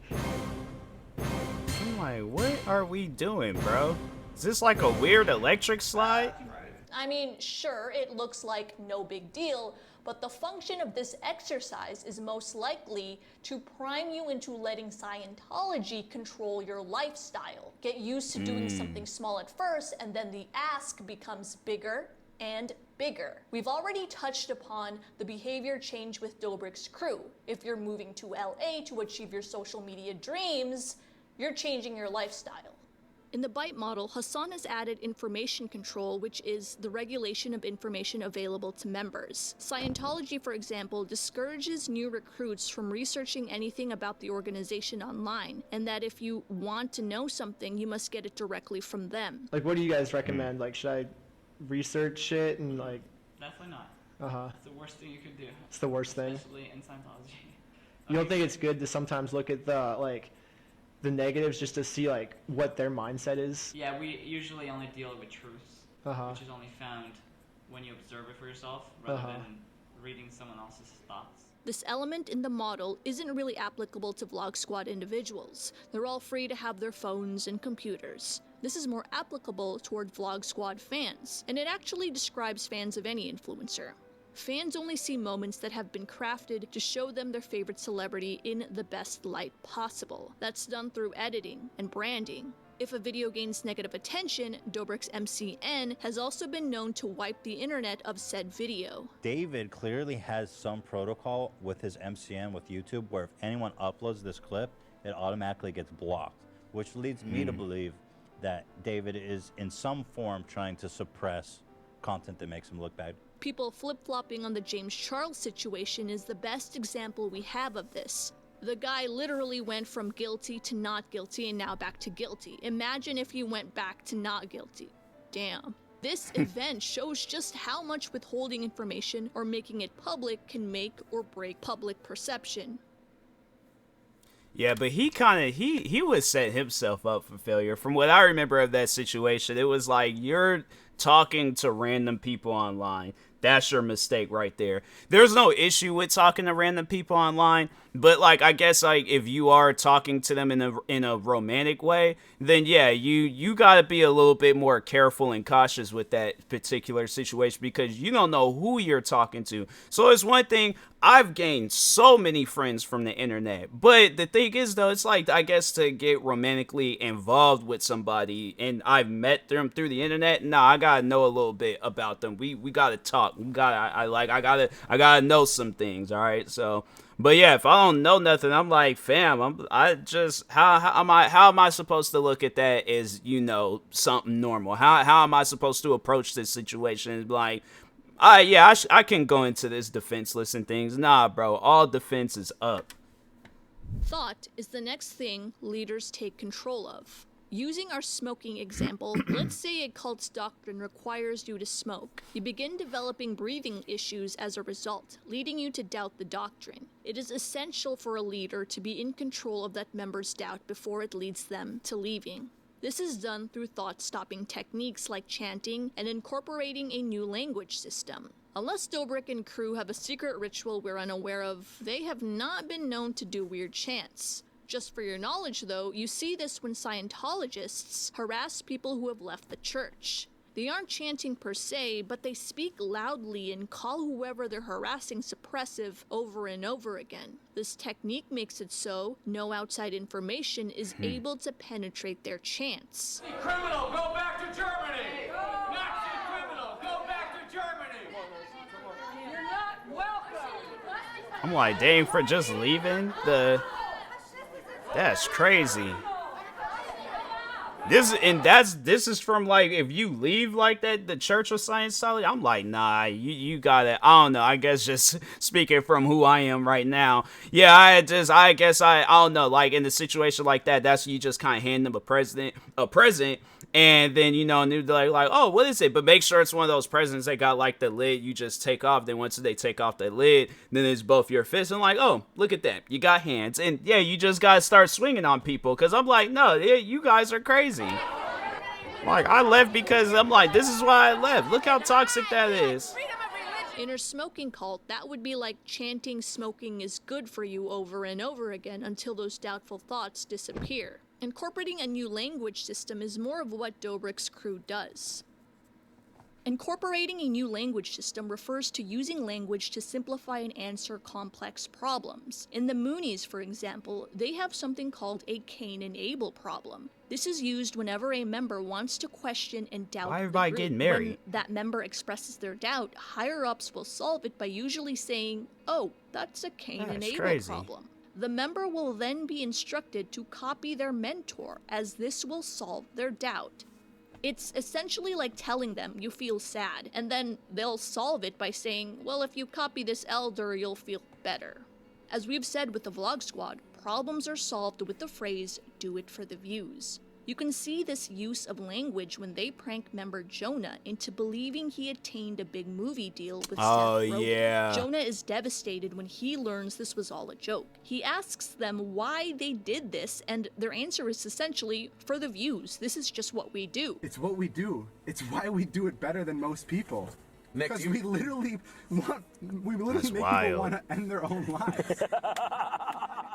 I'm like, what are we doing, bro? Is this like a weird electric slide?
I mean, sure, it looks like no big deal, but the function of this exercise is most likely to prime you into letting Scientology control your lifestyle. Get used to doing something small at first, and then the ask becomes bigger and bigger. We've already touched upon the behavior change with Dobrik's crew. If you're moving to LA to achieve your social media dreams, you're changing your lifestyle. In the BITE model, Hassan has added information control, which is the regulation of information available to members. Scientology, for example, discourages new recruits from researching anything about the organization online, and that if you want to know something, you must get it directly from them.
Like, what do you guys recommend? Like, should I research it and like?
Definitely not. It's the worst thing you could do.
It's the worst thing.
Especially in Scientology.
You don't think it's good to sometimes look at the negatives just to see like what their mindset is?
Yeah, we usually only deal with truths, which is only found when you observe it for yourself rather than reading someone else's thoughts.
This element in the model isn't really applicable to Vlog Squad individuals. They're all free to have their phones and computers. This is more applicable toward Vlog Squad fans, and it actually describes fans of any influencer. Fans only see moments that have been crafted to show them their favorite celebrity in the best light possible. That's done through editing and branding. If a video gains negative attention, Dobrik's MCN has also been known to wipe the internet of said video.
David clearly has some protocol with his MCN with YouTube where if anyone uploads this clip, it automatically gets blocked, which leads me to believe that David is in some form trying to suppress content that makes him look bad.
People flip-flopping on the James Charles situation is the best example we have of this. The guy literally went from guilty to not guilty and now back to guilty. Imagine if he went back to not guilty. Damn. This event shows just how much withholding information or making it public can make or break public perception.
Yeah, but he was setting himself up for failure. From what I remember of that situation, it was like you're talking to random people online. That's your mistake right there. There's no issue with talking to random people online, but like I guess like if you are talking to them in a romantic way, then yeah, you got to be a little bit more careful and cautious with that particular situation because you don't know who you're talking to. So it's one thing, I've gained so many friends from the internet, but the thing is though, it's like I guess to get romantically involved with somebody and I've met them through the internet, nah, I gotta know a little bit about them. We gotta talk. We gotta I gotta know some things. All right, so. But yeah, if I don't know nothing, I'm like, fam, how am I supposed to look at that as, you know, something normal? How am I supposed to approach this situation? Like, I can go into this defenseless and things. Nah, bro, all defense is up.
Thought is the next thing leaders take control of. Using our smoking example, let's say a cult's doctrine requires you to smoke. You begin developing breathing issues as a result, leading you to doubt the doctrine. It is essential for a leader to be in control of that member's doubt before it leads them to leaving. This is done through thought-stopping techniques like chanting and incorporating a new language system. Unless Dobrik and crew have a secret ritual we're unaware of, they have not been known to do weird chants. Just for your knowledge, though, you see this when Scientologists harass people who have left the church. They aren't chanting per se, but they speak loudly and call whoever they're harassing suppressive over and over again. This technique makes it so no outside information is able to penetrate their chants.
Criminal, go back to Germany! Nazi criminal, go back to Germany! You're not welcome!
I'm like, dang, for just leaving That's crazy. This is from like if you leave like that the Church of Scientology. I'm like, nah, you gotta. I don't know. I guess just speaking from who I am right now. Yeah, I don't know. Like in a situation like that, that's you just kind of hand them a present, And then, you know, and they're like, oh, what is it? But make sure it's one of those presents that got like the lid you just take off. Then once they take off the lid, then it's both your fists. And like, oh, look at that. You got hands. And yeah, you just got to start swinging on people. Because I'm like, no, you guys are crazy. Like, I left because I'm like, this is why I left. Look how toxic that is.
In a smoking cult, that would be like chanting smoking is good for you over and over again until those doubtful thoughts disappear. Incorporating a new language system is more of what Dobrik's crew does. Incorporating a new language system refers to using language to simplify and answer complex problems. In the Moonies, for example, they have something called a Cain and Abel problem. This is used whenever a member wants to question and doubt
Why
the
everybody
group.
getting married?
When that member expresses their doubt, higher-ups will solve it by usually saying, oh, that's a Cain and Abel
crazy.
problem. The member will then be instructed to copy their mentor, as this will solve their doubt. It's essentially like telling them you feel sad, and then they'll solve it by saying, well, if you copy this elder, you'll feel better. As we've said with the Vlog Squad, problems are solved with the phrase, do it for the views. You can see this use of language when they prank member Jonah into believing he attained a big movie deal with Seth Rogen.
Yeah.
Jonah is devastated when he learns this was all a joke. He asks them why they did this, and their answer is essentially, for the views, this is just what we do.
It's what we do. It's why we do it better than most people.
Nick,
Because we literally make people want to end their own lives.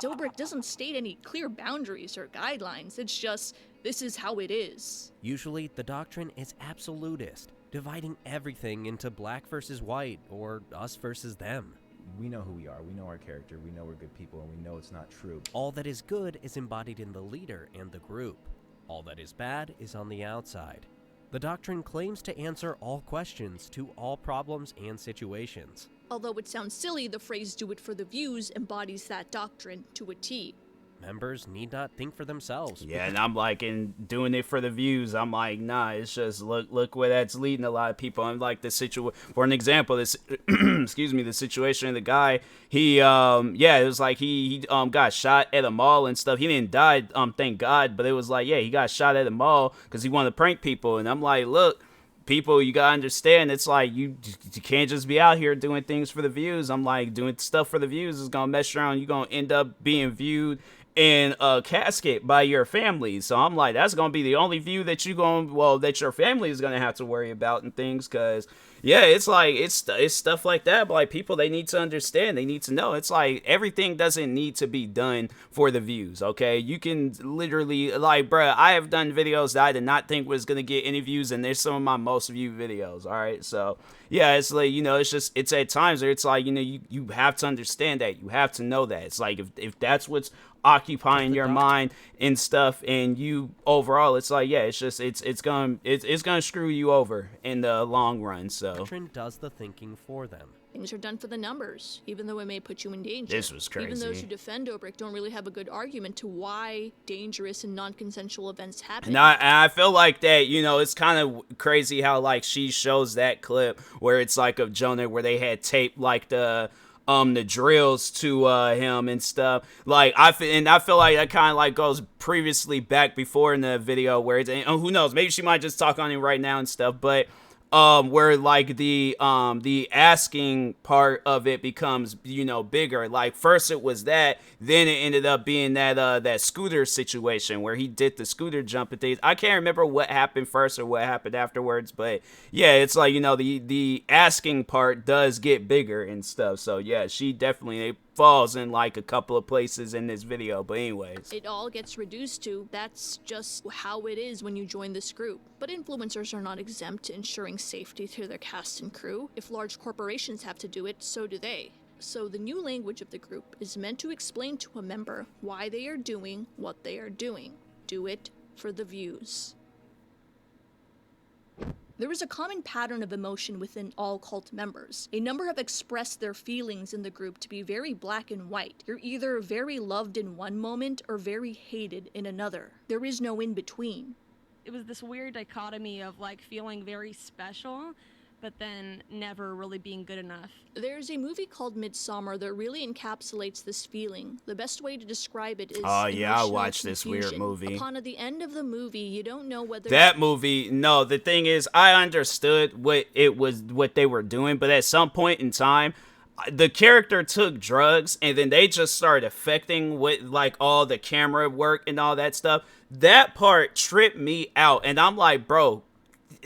Dobrik doesn't state any clear boundaries or guidelines, it's just, this is how it is.
Usually, the doctrine is absolutist, dividing everything into black versus white, or us versus them.
We know who we are, we know our character, we know we're good people, and we know it's not true.
All that is good is embodied in the leader and the group. All that is bad is on the outside. The doctrine claims to answer all questions to all problems and situations.
Although it sounds silly, the phrase do it for the views embodies that doctrine to a T.
Members need not think for themselves.
Yeah, and I'm like, in doing it for the views, I'm like, nah, it's just, look where that's leading a lot of people. I'm like, for an example, this, excuse me, the situation of the guy, he, it was like, he got shot at a mall and stuff. He didn't die, thank God, but it was like, yeah, he got shot at a mall because he wanted to prank people. And I'm like, look, people, you gotta understand, it's like, you can't just be out here doing things for the views. I'm like, doing stuff for the views is gonna mess around. You're gonna end up being viewed in a casket by your family. So I'm like, that's gonna be the only view that that your family is gonna have to worry about and things. Cause yeah, it's like, it's stuff like that. But like, people, they need to understand, they need to know, it's like, everything doesn't need to be done for the views. Okay, you can literally, like, bruh, I have done videos that I did not think was gonna get any views, and there's some of my most viewed videos. All right, so yeah, it's like, you know, it's at times where it's like, you know, you have to understand that, you have to know that. It's like, if that's what's occupying your mind and stuff, and you overall, it's like, yeah, it's just, it's gonna screw you over in the long run. So
Doctrine does the thinking for them.
Things are done for the numbers, even though it may put you in danger.
This was crazy.
Even those who defend Dobrik don't really have a good argument to why dangerous and non-consensual events happen.
And I feel like that, you know, it's kind of crazy how, like, she shows that clip where it's like of Jonah, where they had taped like the drills to him and stuff. Like, I feel like that kind of like goes previously back before in the video where it's, and who knows, maybe she might just talk on it right now and stuff, but where like the asking part of it becomes, you know, bigger. Like, first it was that, then it ended up being that scooter situation where he did the scooter jump and things. I can't remember what happened first or what happened afterwards, but yeah, it's like, you know, the asking part does get bigger and stuff. So yeah, she definitely falls in like a couple of places in this video, but anyways,
it all gets reduced to, that's just how it is when you join this group. But influencers are not exempt to ensuring safety to their cast and crew. If large corporations have to do it, so do they. So the new language of the group is meant to explain to a member why they are doing what they are doing. Do it for the views. There is a common pattern of emotion within all cult members. A number have expressed their feelings in the group to be very black and white. You're either very loved in one moment or very hated in another. There is no in between.
It was this weird dichotomy of like feeling very special,
but then never really being good enough.
There's a movie called Midsommar that really encapsulates this feeling. The best way to describe it is
Oh yeah, I
emotional
watched this weird
confusion.
movie.
Upon at the end of the movie, you don't know whether
That movie, no, the thing is, I understood what they were doing, but at some point in time, the character took drugs and then they just started affecting with like all the camera work and all that stuff. That part tripped me out, and I'm like, bro,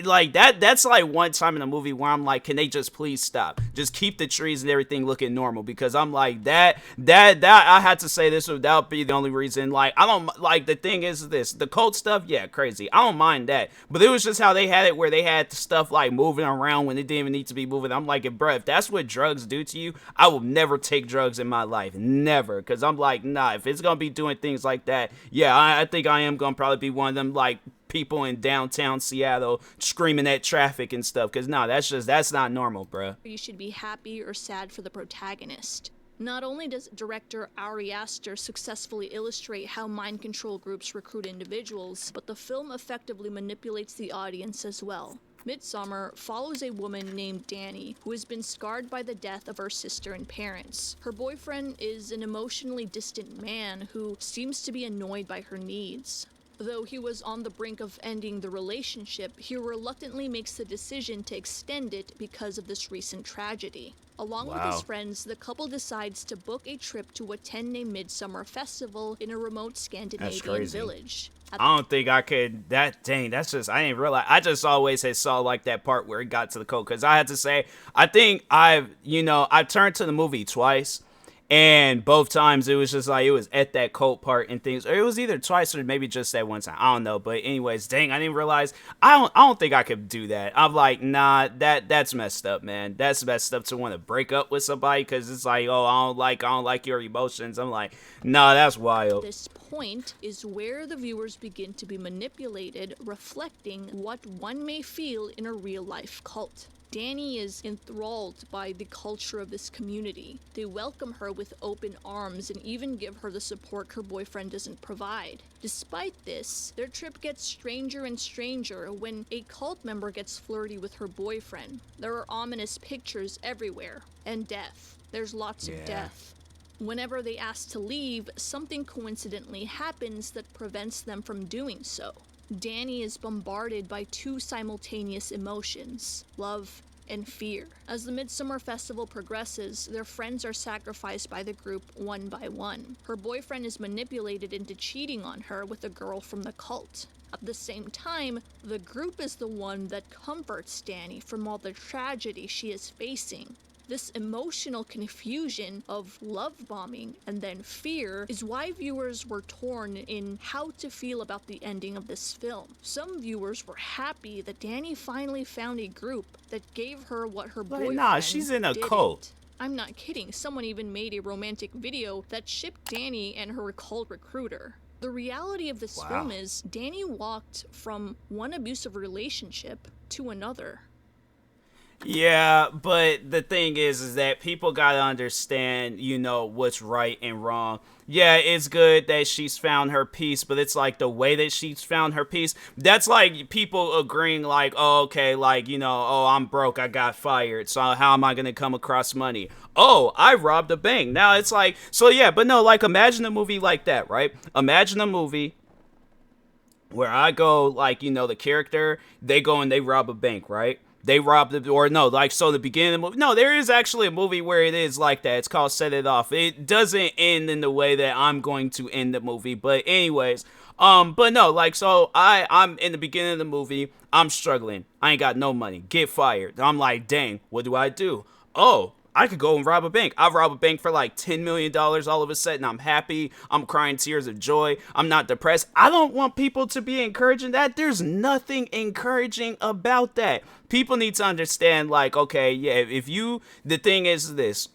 like that's like one time in the movie where I'm like, can they just please stop, just keep the trees and everything looking normal, because I'm like that I had to say this without be the only reason. Like, I don't like, the thing is this, the cult stuff, yeah, crazy, I don't mind that, but it was just how they had it where they had the stuff like moving around when it didn't even need to be moving. I'm like, if that's what drugs do to you, I will never take drugs in my life, never, because I'm like, nah, if it's gonna be doing things like that, yeah, I think I am gonna probably be one of them like people in downtown Seattle screaming at traffic and stuff, because no, that's not normal, bruh.
you should be happy or sad for the protagonist. Not only does director Ari Aster successfully illustrate how mind control groups recruit individuals, but the film effectively manipulates the audience as well. Midsommar follows a woman named Danny, who has been scarred by the death of her sister and parents. Her boyfriend is an emotionally distant man who seems to be annoyed by her needs. Though he was on the brink of ending the relationship, he reluctantly makes the decision to extend it because of this recent tragedy. Along with his friends, the couple decides to book a trip to attend a midsummer festival in a remote Scandinavian village.
I don't think I could, that's just, I didn't realize, I just always had saw like that part where it got to the cult, because I had to say, I think I've turned to the movie twice, and both times it was just like, it was at that cult part and things, or it was either twice or maybe just that one time, I don't know, but anyways, dang, I didn't realize, I don't think I could do that. I'm like, nah, that's messed up, man. That's messed up to want to break up with somebody, because it's like, oh, I don't like your emotions. I'm like, nah, that's wild.
This point is where the viewers begin to be manipulated, reflecting what one may feel in a real-life cult. Danny is enthralled by the culture of this community. They welcome her with open arms and even give her the support her boyfriend doesn't provide. Despite this, their trip gets stranger and stranger when a cult member gets flirty with her boyfriend. There are ominous pictures everywhere, and death. There's lots of death. Whenever they ask to leave, something coincidentally happens that prevents them from doing so. Danny is bombarded by two simultaneous emotions, love and fear. As the Midsummer Festival progresses, their friends are sacrificed by the group one by one. Her boyfriend is manipulated into cheating on her with a girl from the cult. At the same time, the group is the one that comforts Danny from all the tragedy she is facing. This emotional confusion of love bombing and then fear is why viewers were torn in how to feel about the ending of this film. Some viewers were happy that Danny finally found a group that gave her what her boyfriend
nah, she's in a
didn't.
cult.
I'm not kidding, someone even made a romantic video that shipped Danny and her cult recruiter. The reality of this film is Danny walked from one abusive relationship to another.
Yeah, but the thing is that people gotta understand, what's right and wrong. Yeah, it's good that she's found her peace, but it's like the way that she's found her peace, that's like people agreeing like, oh, okay, like, oh, I'm broke, I got fired, so how am I gonna come across money? Oh, I robbed a bank. Now it's like, so yeah, but no, like, imagine a movie like that, right? Imagine a movie where I go, like, the character, they go and they rob a bank, right? They robbed it, or no, like, so the beginning of the movie, no, there is actually a movie where it is like that. It's called Set It Off. It doesn't end in the way that I'm going to end the movie, but anyways, but no, like, so I'm in the beginning of the movie, I'm struggling, I ain't got no money, get fired. I'm like, dang, what do I do? Oh, I could go and rob a bank. I rob a bank for like $10 million all of a sudden. I'm happy. I'm crying tears of joy. I'm not depressed. I don't want people to be encouraging that. There's nothing encouraging about that. People need to understand, like, okay, yeah, the thing is this.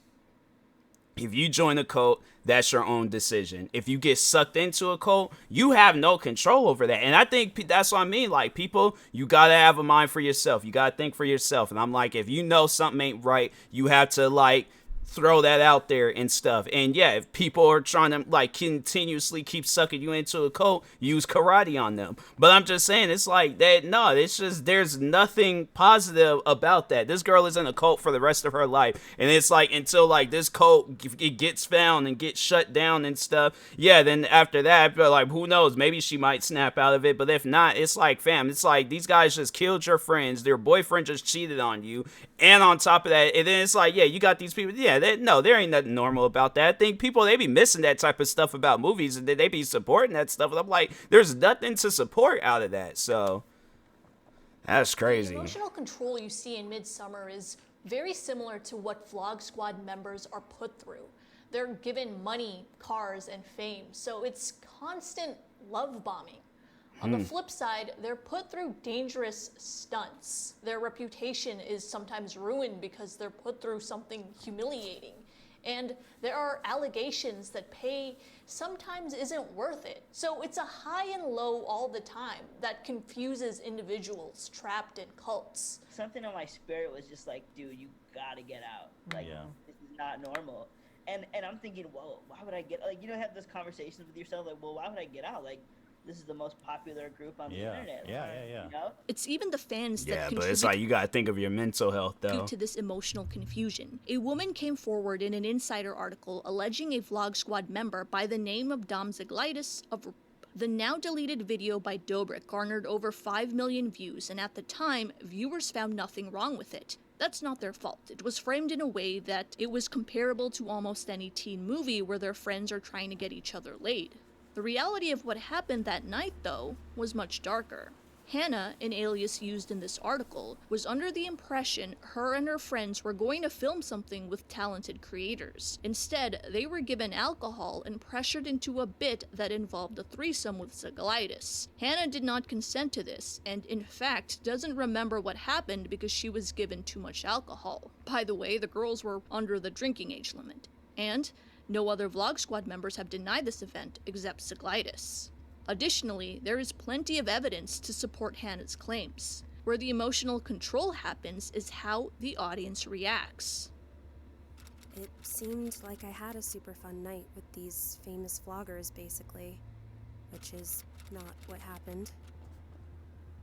If you join a cult, that's your own decision. If you get sucked into a cult, you have no control over that. And I think that's what I mean. Like, people, you got to have a mind for yourself. You got to think for yourself. And I'm like, if you know something ain't right, you have to, like, throw that out there and stuff. And yeah, if people are trying to like continuously keep sucking you into a cult, use karate on them. But I'm just saying, it's like that. No, it's just, there's nothing positive about that. This girl is in a cult for the rest of her life, and it's like, until like this cult it gets found and gets shut down and stuff, yeah, then after that, like, who knows, maybe she might snap out of it. But if not, it's like, fam, it's like these guys just killed your friends, their boyfriend just cheated on you, and on top of that, and then it's like, yeah, you got these people, yeah, no, there ain't nothing normal about that. I think people, they be missing that type of stuff about movies, and they be supporting that stuff, and I'm like, there's nothing to support out of that. So that's crazy.
The emotional control you see in Midsummer is very similar to what Vlog Squad members are put through. They're given money, cars, and fame, so it's constant love bombing. On the flip side, they're put through dangerous stunts. Their reputation is sometimes ruined because they're put through something humiliating. And there are allegations that pay sometimes isn't worth it. So it's a high and low all the time that confuses individuals trapped in cults.
Something in my spirit was just like, dude, you gotta get out. Like, this is not normal. And I'm thinking, well, why would I get, like, you know, have those conversations with yourself, like, well, why would I get out? Like, this is the most popular group on the internet. You know?
It's even the fans that
contribute. But it's like, you gotta think of your mental health, though.
To this emotional confusion. A woman came forward in an Insider article alleging a Vlog Squad member by the name of Dom Zeglitis of the now deleted video by Dobrik garnered over 5 million views, and at the time, viewers found nothing wrong with it. That's not their fault. It was framed in a way that it was comparable to almost any teen movie where their friends are trying to get each other laid. The reality of what happened that night, though, was much darker. Hannah, an alias used in this article, was under the impression her and her friends were going to film something with talented creators. Instead, they were given alcohol and pressured into a bit that involved a threesome with Zeglitis. Hannah did not consent to this, and in fact doesn't remember what happened because she was given too much alcohol. By the way, the girls were under the drinking age limit. And no other Vlog Squad members have denied this event except Zeglitis. Additionally, there is plenty of evidence to support Hannah's claims. Where the emotional control happens is how the audience reacts.
It seemed like I had a super fun night with these famous vloggers, basically, which is not what happened.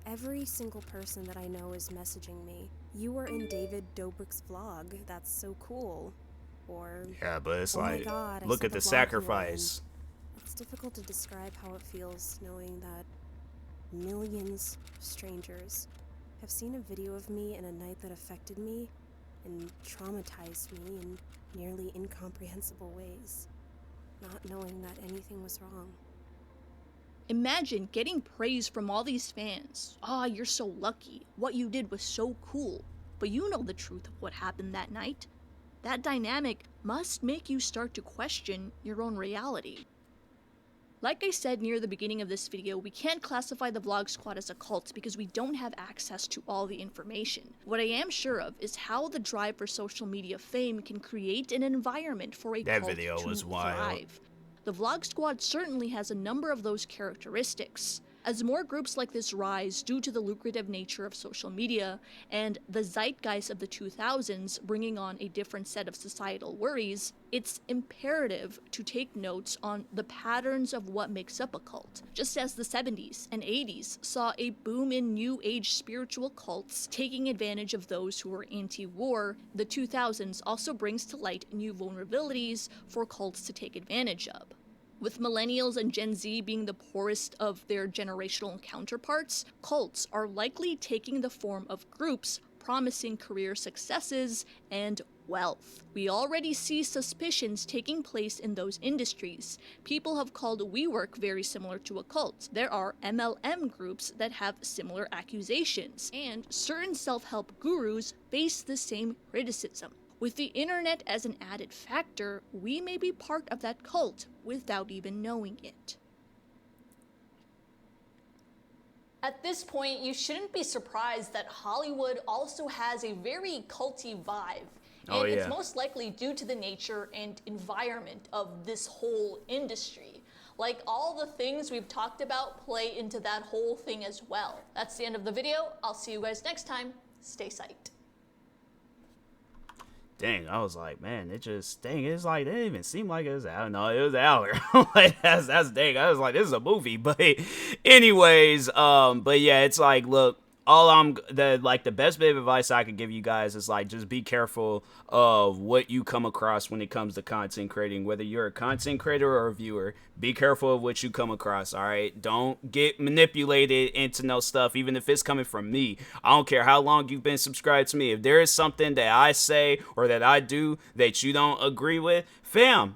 Every single person that I know is messaging me, "You were in David Dobrik's vlog, that's so cool." Or,
yeah, but it's
"Oh my
like,
God,
look at the sacrifice.
It's difficult to describe how it feels knowing that millions of strangers have seen a video of me in a night that affected me and traumatized me in nearly incomprehensible ways, not knowing that anything was wrong.
Imagine getting praise from all these fans. "Ah, you're so lucky. What you did was so cool." But you know the truth of what happened that night. That dynamic must make you start to question your own reality. Like I said near the beginning of this video, we can't classify the Vlog Squad as a cult because we don't have access to all the information. What I am sure of is how the drive for social media fame can create an environment for a cult to thrive. The Vlog Squad certainly has a number of those characteristics. As more groups like this rise due to the lucrative nature of social media and the zeitgeist of the 2000s bringing on a different set of societal worries, it's imperative to take notes on the patterns of what makes up a cult. Just as the 70s and 80s saw a boom in new age spiritual cults taking advantage of those who were anti-war, the 2000s also brings to light new vulnerabilities for cults to take advantage of. With millennials and Gen Z being the poorest of their generational counterparts, cults are likely taking the form of groups promising career successes and wealth. We already see suspicions taking place in those industries. People have called WeWork very similar to a cult. There are MLM groups that have similar accusations, and certain self-help gurus face the same criticism. With the internet as an added factor, we may be part of that cult without even knowing it. At this point, you shouldn't be surprised that Hollywood also has a very culty vibe. And it's most likely due to the nature and environment of this whole industry. Like, all the things we've talked about play into that whole thing as well. That's the end of the video. I'll see you guys next time. Stay psyched.
dang, I was like, man, it just, dang, it's like, it didn't even seem like it was, I don't know, it was an hour. Like, that's dang. I was like, this is a movie. But anyways, but yeah, it's like, look, the best bit of advice I could give you guys is like, just be careful of what you come across when it comes to content creating, whether you're a content creator or a viewer. Be careful of what you come across. All right, don't get manipulated into no stuff, even if it's coming from me. I don't care how long you've been subscribed to me. If there is something that I say or that I do that you don't agree with, fam,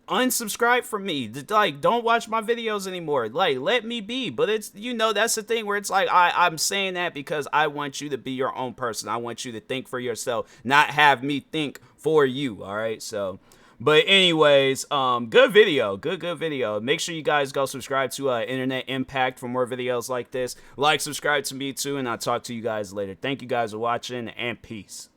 unsubscribe from me. Like, don't watch my videos anymore. Like, let me be. But it's, you know, that's the thing where it's like, I'm saying that because I want you to be your own person. I want you to think for yourself, not have me think for you. All right, so, but anyways, good video, good video. Make sure you guys go subscribe to Internet Impact for more videos like this. Like, subscribe to me too, and I'll talk to you guys later. Thank you guys for watching, and peace.